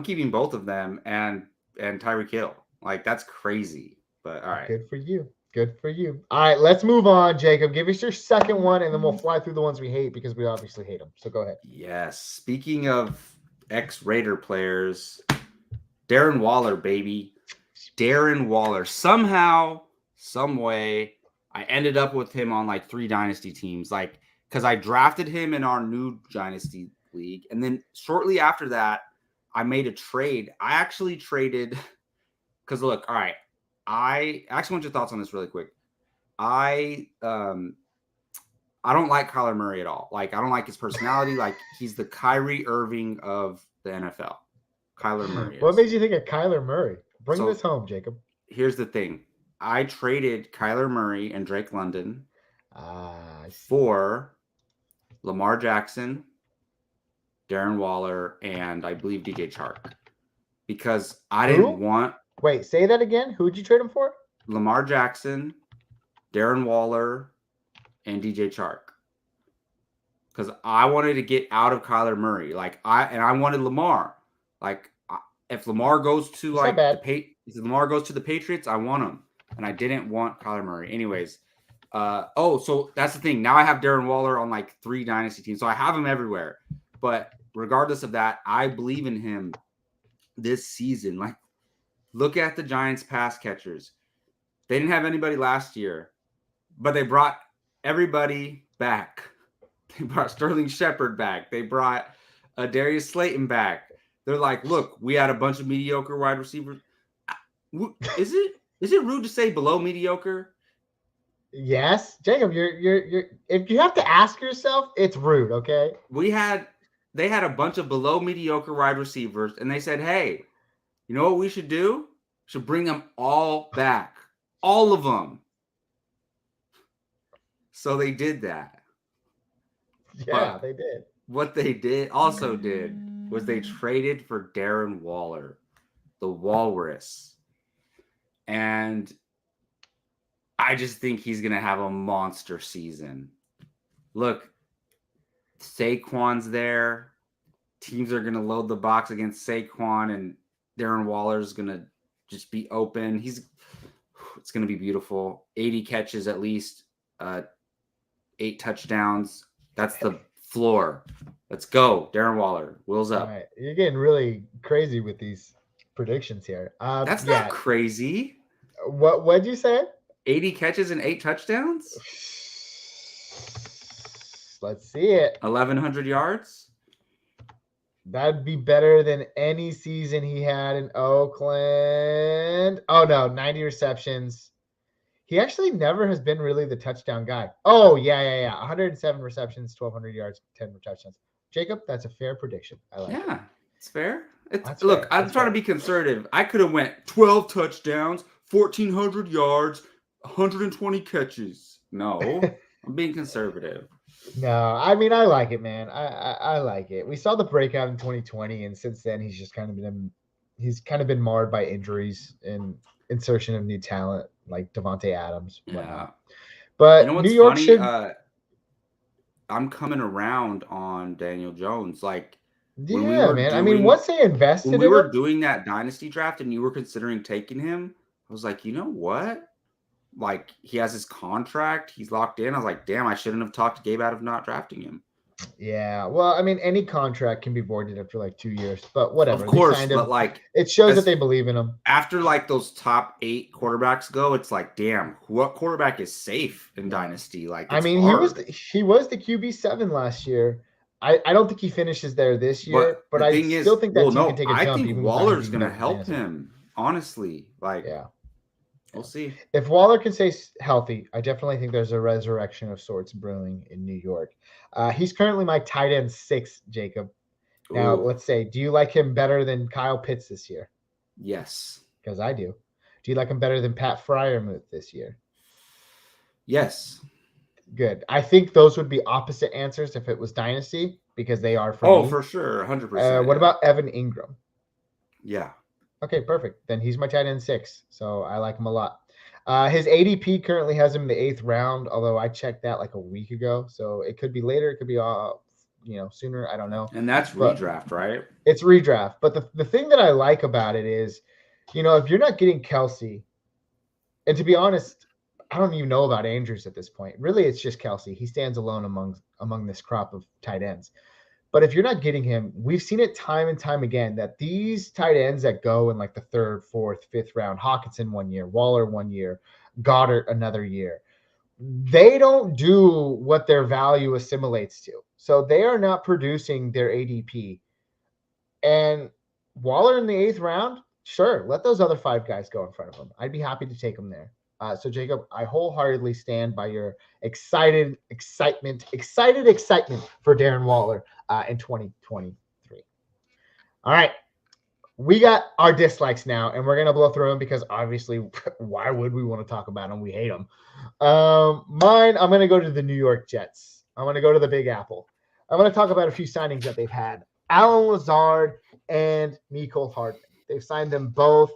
Speaker 4: keeping both of them and Tyreek Hill. Like, that's crazy. But all right.
Speaker 3: good for you. Good for you. All right, let's move on, Jacob. Give us your second one, and then we'll fly through the ones we hate because we obviously hate them. So go ahead.
Speaker 4: Yes. Speaking of ex-Raider players, Darren Waller, baby. Darren Waller. Somehow, some way, I ended up with him on like 3 dynasty teams. Like, because I drafted him in our new dynasty league. And then shortly after that, I made a trade. I actually traded because look, all right. I actually want your thoughts on this really quick. I don't like Kyler Murray at all. Like, I don't like his personality. Like, he's the Kyrie Irving of the NFL. Kyler Murray.
Speaker 3: What made you think of Kyler Murray? Bring this home, Jacob.
Speaker 4: Here's the thing. I traded Kyler Murray and Drake London for Lamar Jackson, Darren Waller, and I believe DJ Chark. Because I didn't want...
Speaker 3: Wait, say that again. Who'd you trade him for?
Speaker 4: Lamar Jackson, Darren Waller, and DJ Chark. Because I wanted to get out of Kyler Murray. I wanted Lamar. Like, if Lamar goes to if Lamar goes to the Patriots, I want him. And I didn't want Kyler Murray. Anyways, so that's the thing. Now I have Darren Waller on like 3 dynasty teams. So I have him everywhere. But regardless of that, I believe in him this season. Like, look at the Giants pass catchers. They didn't have anybody last year, but they brought everybody back. They brought Sterling Shepard back. They brought Darius Slayton back. They're like, look, we had a bunch of mediocre wide receivers. Is it rude to say below mediocre?
Speaker 3: Yes, Jacob. You're. If you have to ask yourself, it's rude. Okay.
Speaker 4: They had a bunch of below mediocre wide receivers, and they said, hey, you know what we should do? We should bring them all back. All of them. So they did that.
Speaker 3: Yeah,
Speaker 4: but
Speaker 3: they did.
Speaker 4: What they also did was they traded for Darren Waller, the Walrus. And I just think he's going to have a monster season. Look, Saquon's there. Teams are going to load the box against Saquon, and Darren Waller's going to just be open. It's going to be beautiful. 80 catches at least, 8 touchdowns. That's the floor. Let's go, Darren Waller. Wheels up.
Speaker 3: All right. You're getting really crazy with these predictions here.
Speaker 4: That's not crazy.
Speaker 3: What'd you say?
Speaker 4: 80 catches and 8 touchdowns?
Speaker 3: Let's see it.
Speaker 4: 1,100 yards?
Speaker 3: That'd be better than any season he had in Oakland. Oh, no, 90 receptions. He actually never has been really the touchdown guy. Oh, yeah. 107 receptions, 1,200 yards, 10 touchdowns. Jacob, that's a fair prediction. I like it.
Speaker 4: Yeah, it's fair.
Speaker 3: Look,
Speaker 4: I'm trying to be conservative. I could have went 12 touchdowns, 1,400 yards, 120 catches. No, I'm being conservative.
Speaker 3: No, I mean, I like it, man. I like it. We saw the breakout in 2020, and since then he's kind of been marred by injuries and insertion of new talent like Devontae Adams.
Speaker 4: Yeah.
Speaker 3: But
Speaker 4: you know what's
Speaker 3: New York
Speaker 4: funny? I'm coming around on Daniel Jones. Like,
Speaker 3: man. I mean, once they invested
Speaker 4: when we were doing that dynasty draft and you were considering taking him, I was like, you know what? Like, he has his contract. He's locked in. I was like, damn, I shouldn't have talked to Gabe out of not drafting him.
Speaker 3: Yeah. Well, I mean, any contract can be voided after like 2 years, but whatever.
Speaker 4: Of course, but like,
Speaker 3: it shows that they believe in him.
Speaker 4: After like those top 8 quarterbacks go, it's like, damn, what quarterback is safe in dynasty? Like,
Speaker 3: I mean, he was the QB7 last year. I don't think he finishes there this year, but I still think that team can take a jump.
Speaker 4: I think Waller's going to help him, honestly. Like,
Speaker 3: yeah.
Speaker 4: We'll see.
Speaker 3: If Waller can stay healthy, I definitely think there's a resurrection of sorts brewing in New York. He's currently my tight end 6, Jacob. Now, let's say, do you like him better than Kyle Pitts this year?
Speaker 4: Yes.
Speaker 3: Because I do. Do you like him better than Pat Freiermuth this year?
Speaker 4: Yes.
Speaker 3: Good. I think those would be opposite answers if it was Dynasty, because they are for me.
Speaker 4: For sure. 100%.
Speaker 3: What about Evan Ingram?
Speaker 4: Yeah.
Speaker 3: Okay, perfect. Then he's my tight end 6, so I like him a lot. His ADP currently has him in the 8th round, although I checked that like a week ago, so it could be later, it could be sooner. I don't know.
Speaker 4: And that's redraft, right?
Speaker 3: It's redraft. But the thing that I like about it is, if you're not getting Kelsey, and to be honest, I don't even know about Andrews at this point. Really, it's just Kelsey. He stands alone among this crop of tight ends. But if you're not getting him, we've seen it time and time again that these tight ends that go in like the 3rd, 4th, 5th round, Hawkinson 1 year, Waller 1 year, Goddard another year, they don't do what their value assimilates to. So they are not producing their ADP. And Waller in the 8th round, sure, let those other 5 guys go in front of him. I'd be happy to take him there. So, Jacob, I wholeheartedly stand by your excitement for Darren Waller in 2023. All right. We got our dislikes now, and we're going to blow through them because obviously, why would we want to talk about them? We hate them. Mine, I'm going to go to the New York Jets. I'm going to go to the Big Apple. I'm going to talk about a few signings that they've had. Alan Lazard and Mecole Hardman. They've signed them both.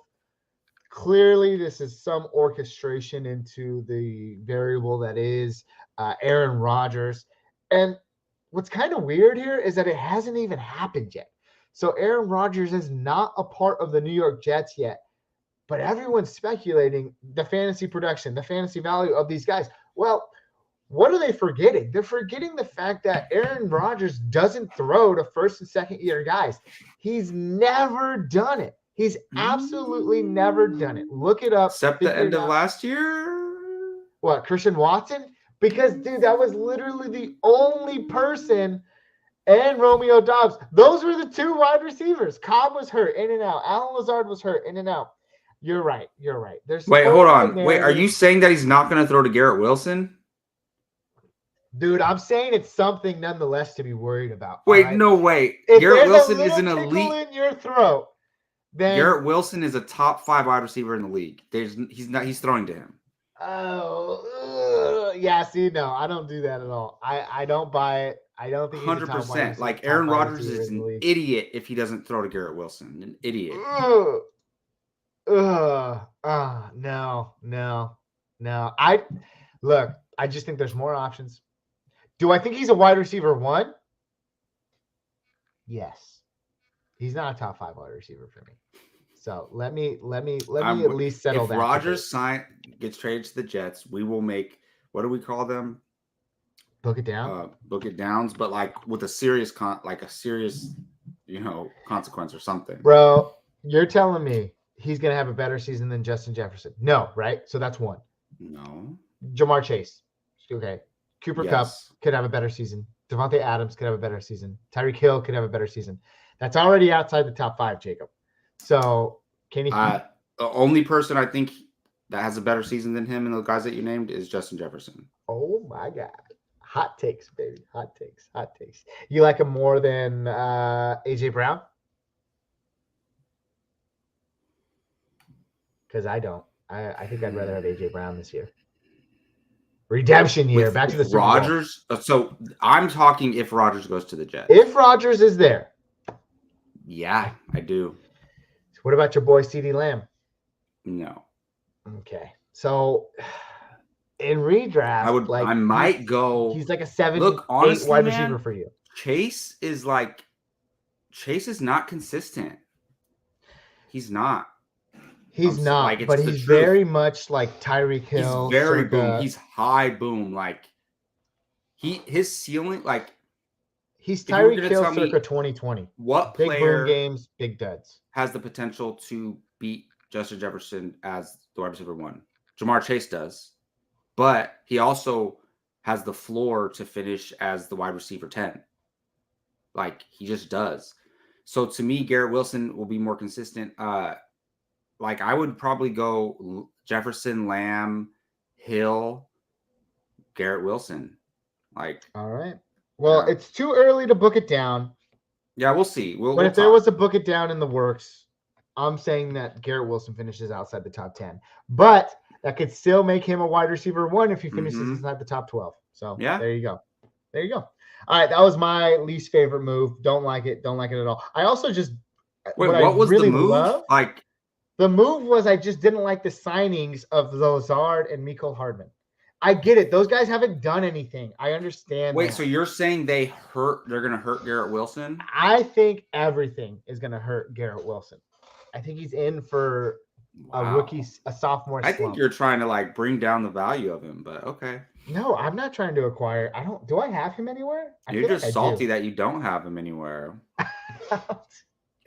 Speaker 3: Clearly, this is some orchestration into the variable that is Aaron Rodgers. And what's kind of weird here is that it hasn't even happened yet. So Aaron Rodgers is not a part of the New York Jets yet. But everyone's speculating the fantasy production, the fantasy value of these guys. Well, what are they forgetting? They're forgetting the fact that Aaron Rodgers doesn't throw to 1st and 2nd year guys. He's never done it. He's absolutely never done it. Look it up.
Speaker 4: Except the end of last year.
Speaker 3: What, Christian Watson? Because, dude, that was literally the only person, and Romeo Doubs. Those were the 2 wide receivers. Cobb was hurt, in and out. Alan Lazard was hurt, in and out. You're right.
Speaker 4: Wait, hold on. Wait, are you saying that he's not going to throw to Garrett Wilson?
Speaker 3: Dude, I'm saying it's something nonetheless to be worried about.
Speaker 4: Wait,
Speaker 3: right?
Speaker 4: no, wait.
Speaker 3: If
Speaker 4: Garrett
Speaker 3: there's
Speaker 4: Wilson is an elite.
Speaker 3: in your throat, then
Speaker 4: Garrett Wilson is a top 5 wide receiver in the league. He's throwing to him.
Speaker 3: Yeah. See, no, I don't do that at all. I don't buy it. I don't think he's
Speaker 4: 100%. Like Aaron Rodgers is an idiot if he doesn't throw to Garrett Wilson. An idiot.
Speaker 3: No. I just think there's more options. Do I think he's a wide receiver 1? Yes. He's not a top 5 wide receiver for me. So let me at least settle that.
Speaker 4: If Rodgers gets traded to the Jets, we will make, what do we call them?
Speaker 3: Book it down.
Speaker 4: Book it downs, but like with a serious consequence or something.
Speaker 3: Bro, you're telling me he's gonna have a better season than Justin Jefferson? No, right? So that's 1.
Speaker 4: No.
Speaker 3: Jamar Chase. Okay. Cooper Kupp could have a better season. Devontae Adams could have a better season. Tyreek Hill could have a better season. That's already outside the top 5, Jacob. So can you?
Speaker 4: The only person I think that has a better season than him and the guys that you named is Justin Jefferson.
Speaker 3: Oh my God. Hot takes, baby. Hot takes. You like him more than AJ Brown? Because I don't. I think I'd rather have AJ Brown this year. Redemption year. Back to the Super Bowl.
Speaker 4: Rodgers. So I'm talking if Rodgers goes to the Jets.
Speaker 3: If Rodgers is there.
Speaker 4: Yeah, I do.
Speaker 3: What about your boy CeeDee Lamb?
Speaker 4: No.
Speaker 3: Okay. So in redraft,
Speaker 4: I might go.
Speaker 3: He's like a 7,
Speaker 4: look, honestly,
Speaker 3: 8 wide receiver for you.
Speaker 4: Chase is not consistent. He's not.
Speaker 3: He's not, but he's very much like Tyreek Hill.
Speaker 4: He's very boom. He's high boom. Like his ceiling, like
Speaker 3: he's Tyreek Hill circa 2020.
Speaker 4: What
Speaker 3: big
Speaker 4: player
Speaker 3: boom games, big duds
Speaker 4: has the potential to beat Justin Jefferson as the wide receiver 1? Jamar Chase does, but he also has the floor to finish as the wide receiver 10. Like he just does. So to me, Garrett Wilson will be more consistent. Like I would probably go Jefferson, Lamb, Hill, Garrett Wilson. Like,
Speaker 3: all right. Well, it's too early to book it down.
Speaker 4: Yeah, we'll see.
Speaker 3: But if there was a book it down in the works, I'm saying that Garrett Wilson finishes outside the top 10. But that could still make him a wide receiver 1 if he finishes inside the top 12. So
Speaker 4: Yeah.
Speaker 3: there you go. There you go. All right, that was my least favorite move. Don't like it. Don't like it at all. I also just
Speaker 4: Wait, what was
Speaker 3: really
Speaker 4: the move?
Speaker 3: love,
Speaker 4: Like,
Speaker 3: the move was I just didn't like the signings of Lazard and Mecole Hardman. I get it. Those guys haven't done anything. I understand.
Speaker 4: wait,
Speaker 3: that.
Speaker 4: so you're saying they're going to hurt Garrett Wilson?
Speaker 3: I think everything is going to hurt Garrett Wilson. I think he's in for
Speaker 4: Wow.
Speaker 3: a sophomore
Speaker 4: I
Speaker 3: slump.
Speaker 4: think you're trying to like bring down the value of him, but okay.
Speaker 3: No, I'm not trying to acquire. Do I have him anywhere?
Speaker 4: You're just salty that you don't have him anywhere. I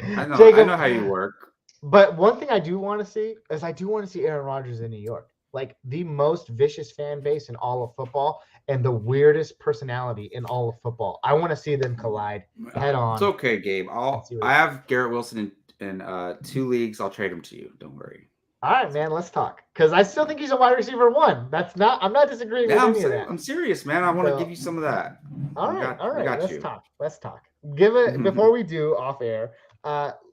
Speaker 4: know.
Speaker 3: Jacob,
Speaker 4: I know how you work.
Speaker 3: But one thing I do want to see is Aaron Rodgers in New York. Like the most vicious fan base in all of football and the weirdest personality in all of football. I want to see them collide head on.
Speaker 4: It's okay, Gabe. I have Garrett Wilson in 2 leagues. I'll trade him to you. Don't worry.
Speaker 3: All right, man, let's talk. Because I still think he's a wide receiver 1. I'm not disagreeing with any of that.
Speaker 4: I'm serious, man. I want to give you some of that.
Speaker 3: All right.
Speaker 4: Let's
Speaker 3: talk. Give it before we do off air.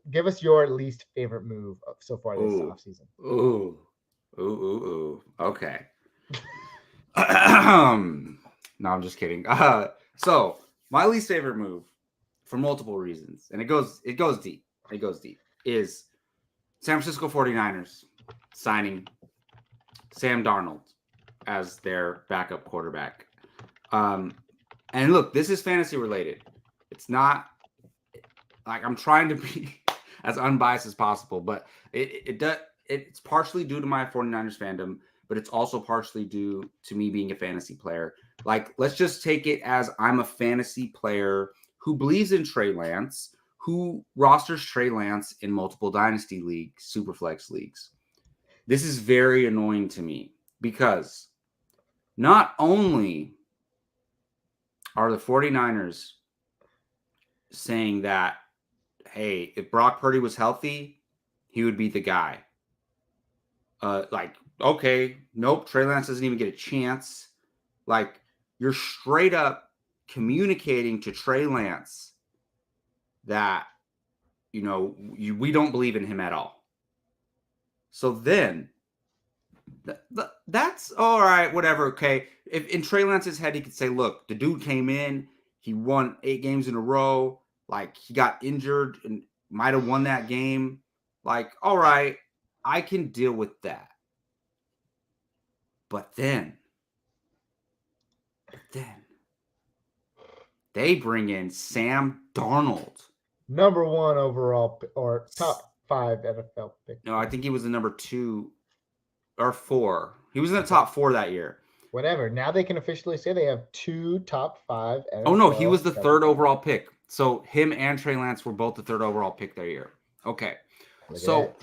Speaker 3: Give us your least favorite move so far this offseason.
Speaker 4: Ooh. Okay. No, I'm just kidding. So my least favorite move, for multiple reasons, and it goes deep. Is San Francisco 49ers signing Sam Darnold as their backup quarterback. And look, this is fantasy related. It's not like I'm trying to be as unbiased as possible, but it's partially due to my 49ers fandom, but it's also partially due to me being a fantasy player. Like, let's just take it as I'm a fantasy player who believes in Trey Lance, who rosters Trey Lance in multiple dynasty leagues, superflex leagues. This is very annoying to me because not only are the 49ers saying that, hey, if Brock Purdy was healthy, he would be the guy. Okay, nope, Trey Lance doesn't even get a chance. Like, you're straight up communicating to Trey Lance that, we don't believe in him at all. So then, that's all right, whatever, okay. If in Trey Lance's head, he could say, look, the dude came in, he won 8 games in a row, like, he got injured and might have won that game. Like, all right, I can deal with that. But then they bring in Sam Darnold.
Speaker 3: Number 1 overall or top 5 NFL pick.
Speaker 4: No, I think he was the number 2 or 4. He was in the top 4 that year.
Speaker 3: Whatever. Now they can officially say they have 2 top 5 NFL.
Speaker 4: Oh, no, he was the 3rd overall pick. So him and Trey Lance were both the 3rd overall pick that year. Okay. So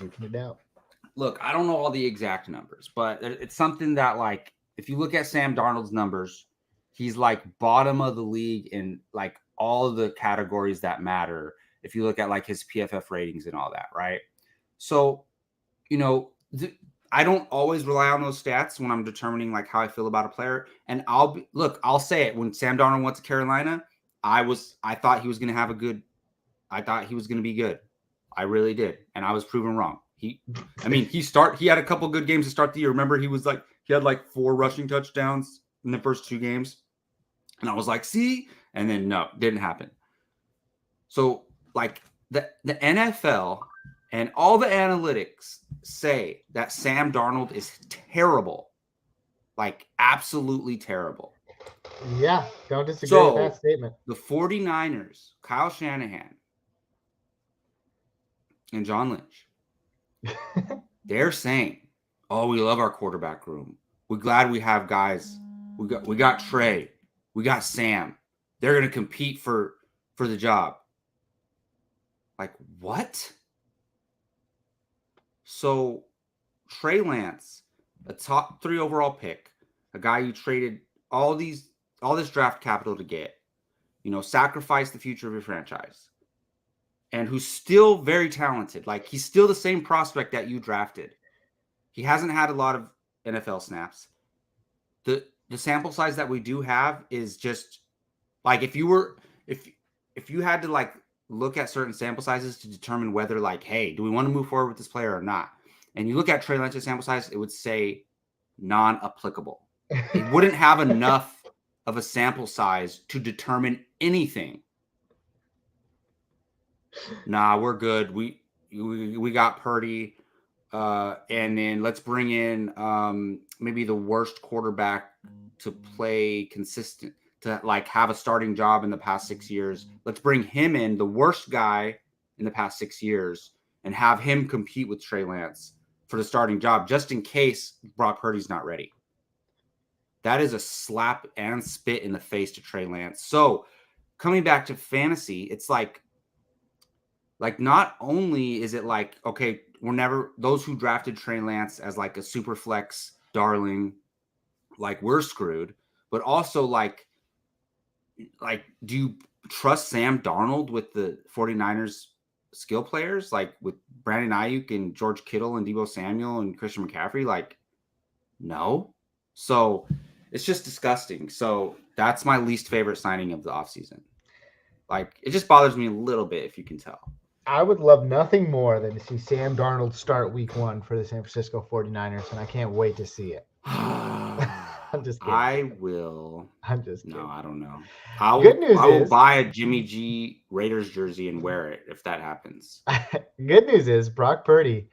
Speaker 4: look, I don't know all the exact numbers, but it's something that, like, if you look at Sam Darnold's numbers, he's like bottom of the league in like all of the categories that matter. If you look at like his PFF ratings and all that, right? So, I don't always rely on those stats when I'm determining like how I feel about a player. And I'll say it. When Sam Darnold went to Carolina, I thought he was going to be good. I really did. And I was proven wrong. He had a couple good games to start the year. Remember, he had like 4 rushing touchdowns in the first 2 games. And I was like, see? And then no, didn't happen. So like the NFL and all the analytics say that Sam Darnold is terrible. Like absolutely terrible.
Speaker 3: Yeah, don't disagree with that statement.
Speaker 4: The 49ers, Kyle Shanahan and John Lynch, they're saying, oh, we love our quarterback room. We're glad we have guys. We got Trey. We got Sam. They're going to compete for the job. Like, what? So, Trey Lance, a top 3 overall pick, a guy you traded all this draft capital to get, sacrificed the future of your franchise, and who's still very talented. Like, he's still the same prospect that you drafted. He hasn't had a lot of NFL snaps. The sample size that we do have is just like, if you had to like look at certain sample sizes to determine whether like, hey, do we want to move forward with this player or not? And you look at Trey Lance's sample size, it would say non-applicable. It wouldn't have enough of a sample size to determine anything. Nah, we're good. We got Purdy. And then let's bring in maybe the worst quarterback to play consistent, to like have a starting job in the past 6 years. Let's bring him in, the worst guy in the past 6 years, and have him compete with Trey Lance for the starting job, just in case Brock Purdy's not ready. That is a slap and spit in the face to Trey Lance. So coming back to fantasy, it's like not only is it like, okay, those who drafted Trey Lance as like a super flex darling, like we're screwed, but also like do you trust Sam Darnold with the 49ers skill players, like with Brandon Ayuk and George Kittle and Deebo Samuel and Christian McCaffrey? Like, no. So it's just disgusting. So that's my least favorite signing of the offseason. Like, it just bothers me a little bit, if you can tell.
Speaker 3: I would love nothing more than to see Sam Darnold start week 1 for the San Francisco 49ers, and I can't wait to see it. I'm just kidding.
Speaker 4: I will.
Speaker 3: I'm just kidding.
Speaker 4: No, I don't know.
Speaker 3: Good news
Speaker 4: I will
Speaker 3: is,
Speaker 4: buy a Jimmy G Raiders jersey and wear it if that happens.
Speaker 3: Good news is Brock Purdy,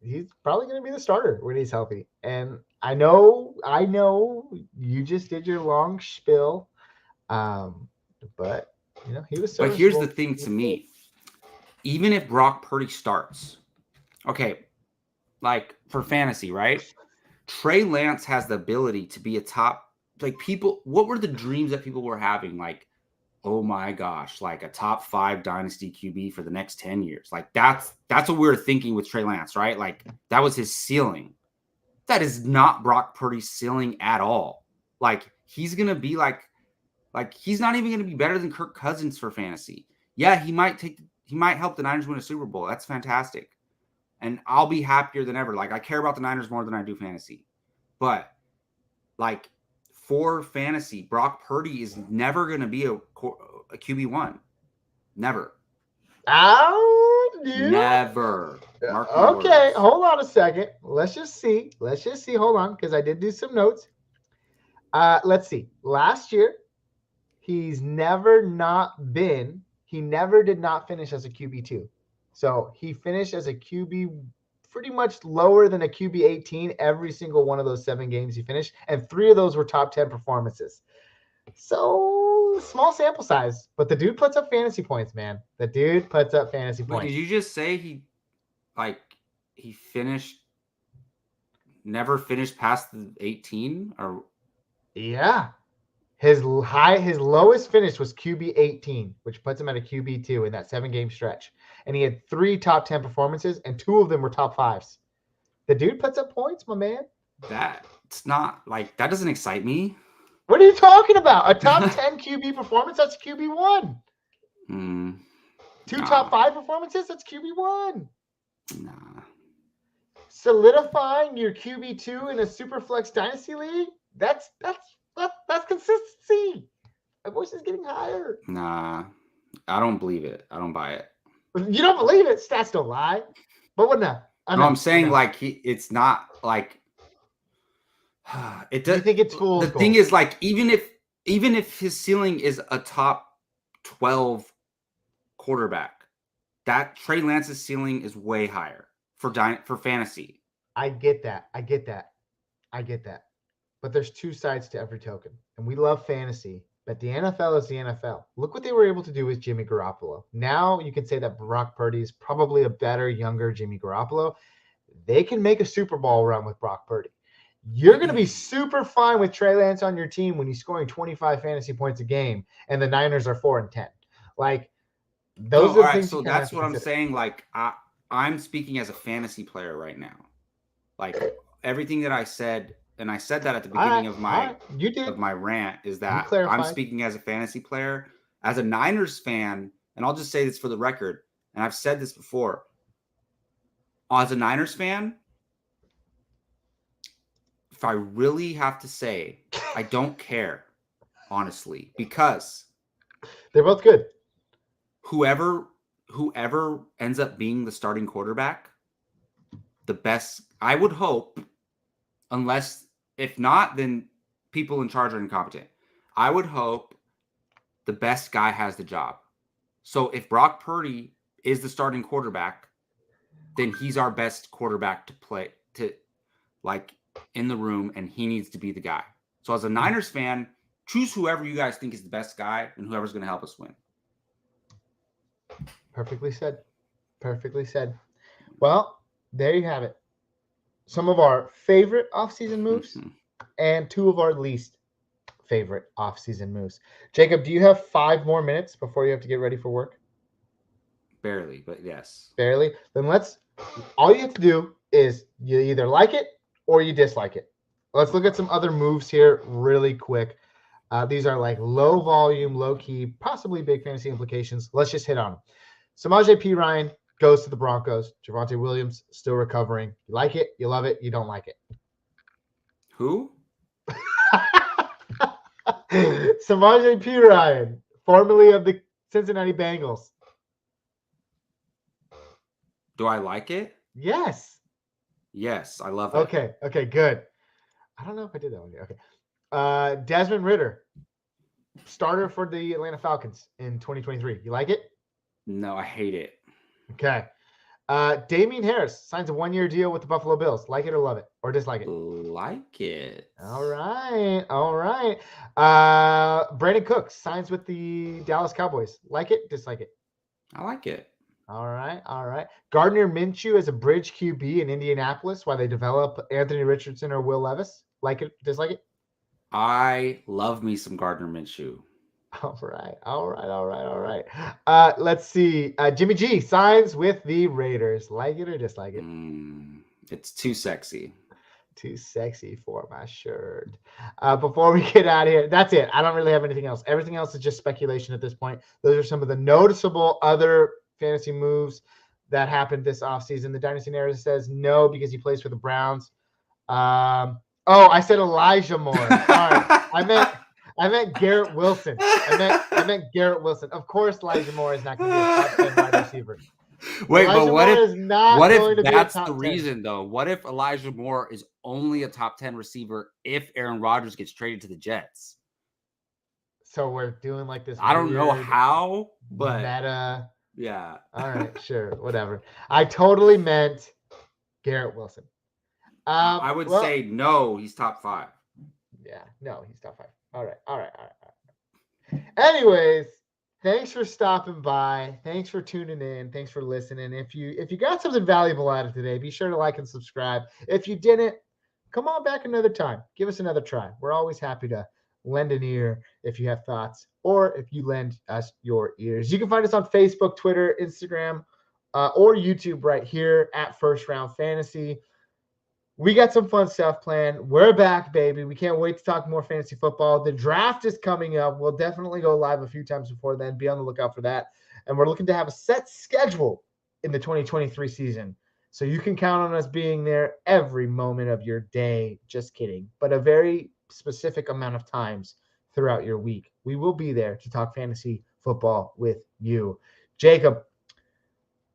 Speaker 3: he's probably going to be the starter when he's healthy. And I know you just did your long spiel, but you know he was.
Speaker 4: But here's the thing to me: even if Brock Purdy starts, okay, like for fantasy, right? Trey Lance has the ability to be a top, like people, what were the dreams that people were having? Like, oh my gosh, like a top 5 dynasty QB for the next 10 years. Like that's what we were thinking with Trey Lance, right? Like that was his ceiling. That is not Brock Purdy's ceiling at all. Like he's going to be like he's not even going to be better than Kirk Cousins for fantasy. Yeah, he might help the Niners win a Super Bowl. That's fantastic. And I'll be happier than ever. Like, I care about the Niners more than I do fantasy. But, like, for fantasy, Brock Purdy is never going to be a QB1. Never.
Speaker 3: Oh, dude.
Speaker 4: Never.
Speaker 3: Okay, hold on a second. Let's just see. Hold on, because I did do some notes. Let's see. Last year, he never did not finish as a QB2. So he finished as a QB pretty much lower than a QB 18 every single one of those 7 games he finished. And 3 of those were top 10 performances. So small sample size, but the dude puts up fantasy points, man. Wait, did
Speaker 4: you just say he never finished past the 18? Or
Speaker 3: yeah. His lowest finish was QB 18, which puts him at a QB 2 in that 7-game stretch. And he had 3 top 10 performances, and 2 of them were top 5s. The dude puts up points, my man.
Speaker 4: That's not like, that doesn't excite me.
Speaker 3: What are you talking about? A top 10 QB performance, that's QB 1. 2 top 5 performances, that's QB 1.
Speaker 4: Nah.
Speaker 3: Solidifying your QB 2 in a super flex dynasty league, that's consistency. My voice is getting higher.
Speaker 4: Nah, I don't believe it. I don't buy it.
Speaker 3: You don't believe it? Stats don't lie. But what now?
Speaker 4: I'm saying like it's not like it does.
Speaker 3: You think it's fool's
Speaker 4: The thing is, like, even if his ceiling is a top 12 quarterback, that Trey Lance's ceiling is way higher for fantasy.
Speaker 3: I get that. But there's 2 sides to every token. And we love fantasy, but the NFL is the NFL. Look what they were able to do with Jimmy Garoppolo. Now you can say that Brock Purdy is probably a better, younger Jimmy Garoppolo. They can make a Super Bowl run with Brock Purdy. You're going to be super fine with Trey Lance on your team when he's scoring 25 fantasy points a game and the Niners are 4-10. Like, those are things.
Speaker 4: So that's what I'm saying. Like, I'm speaking as a fantasy player right now. Like, everything that I said, and I said that at the beginning of my rant, is that I'm speaking as a fantasy player, as a Niners fan, and I'll just say this for the record, and I've said this before. As a Niners fan, if I really have to say, I don't care, honestly, because
Speaker 3: they're both good.
Speaker 4: Whoever ends up being the starting quarterback, the best, I would hope, unless if not, then people in charge are incompetent. I would hope the best guy has the job. So if Brock Purdy is the starting quarterback, then he's our best quarterback to play in the room, and he needs to be the guy. So as a Niners fan, choose whoever you guys think is the best guy and whoever's going to help us win.
Speaker 3: Perfectly said. Perfectly said. Well, there you have it. Some of our favorite offseason moves and two of our least favorite offseason moves. Jacob, do you have 5 more minutes before you have to get ready for work?
Speaker 4: Barely, but yes.
Speaker 3: Barely? Then all you have to do is you either like it or you dislike it. Let's look at some other moves here really quick. These are like low volume, low key, possibly big fantasy implications. Let's just hit on them. Samaje Perine goes to the Broncos. Javonte Williams still recovering. You like it, you love it, you don't like it.
Speaker 4: Who?
Speaker 3: Samaje Perine, formerly of the Cincinnati Bengals.
Speaker 4: Do I like it?
Speaker 3: Yes.
Speaker 4: Yes, I love it.
Speaker 3: Okay, good. I don't know if I did that one yet. Okay. Desmond Ridder, starter for the Atlanta Falcons in 2023. You like it?
Speaker 4: No, I hate it.
Speaker 3: Okay. Damian Harris signs a 1-year deal with the Buffalo Bills. Like it or love it or dislike it?
Speaker 4: Like it.
Speaker 3: All right. Brandon Cooks signs with the Dallas Cowboys. Like it, dislike it?
Speaker 4: I like it.
Speaker 3: All right. Gardner Minshew as a bridge QB in Indianapolis while they develop Anthony Richardson or Will Levis. Like it, dislike it?
Speaker 4: I love me some Gardner Minshew.
Speaker 3: All right. Let's see. Jimmy G signs with the Raiders. Like it or dislike it?
Speaker 4: It's too sexy.
Speaker 3: Too sexy for my shirt. Before we get out of here, that's it. I don't really have anything else. Everything else is just speculation at this point. Those are some of the noticeable other fantasy moves that happened this offseason. The Dynasty narrative says no because he plays for the Browns. I said Elijah Moore. Sorry. I meant Garrett Wilson. I meant Garrett Wilson. Of course, Elijah Moore is not going to be a top 10 wide receiver.
Speaker 4: Wait,
Speaker 3: Elijah
Speaker 4: but what
Speaker 3: Moore
Speaker 4: if that's the
Speaker 3: 10.
Speaker 4: reason, though? What if Elijah Moore is only a top 10 receiver if Aaron Rodgers gets traded to the Jets?
Speaker 3: So we're doing like this.
Speaker 4: I don't know how, but
Speaker 3: meta.
Speaker 4: Yeah.
Speaker 3: All right, sure, whatever. I totally meant Garrett Wilson.
Speaker 4: I would say no, he's top 5.
Speaker 3: Yeah, no, he's top 5. All right. Anyways, thanks for stopping by. Thanks for tuning in. Thanks for listening. If you got something valuable out of today, be sure to like and subscribe. If you didn't, come on back another time. Give us another try. We're always happy to lend an ear if you have thoughts or if you lend us your ears. You can find us on Facebook, Twitter, Instagram, or YouTube right here at First Round Fantasy. We got some fun stuff planned. We're back, baby. We can't wait to talk more fantasy football. The draft is coming up. We'll definitely go live a few times before then. Be on the lookout for that. And we're looking to have a set schedule in the 2023 season. So you can count on us being there every moment of your day. Just kidding. But a very specific amount of times throughout your week. We will be there to talk fantasy football with you. Jacob,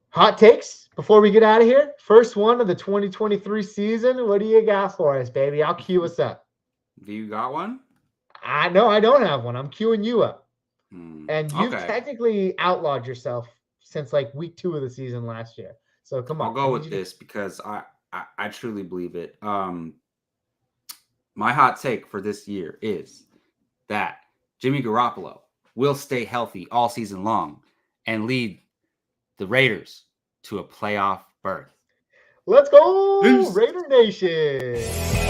Speaker 3: hot takes before we get out of here. First one of the 2023 season. What do you got for us, baby? I'll cue us up.
Speaker 4: Do you got one?
Speaker 3: I don't have one. I'm queuing you up. And you've technically outlawed yourself since like week 2 of the season last year. So come on.
Speaker 4: I'll go with this because I truly believe it. My hot take for this year is that Jimmy Garoppolo will stay healthy all season long and lead the Raiders to a playoff berth.
Speaker 3: Let's go,
Speaker 4: Peace.
Speaker 3: Raider Nation.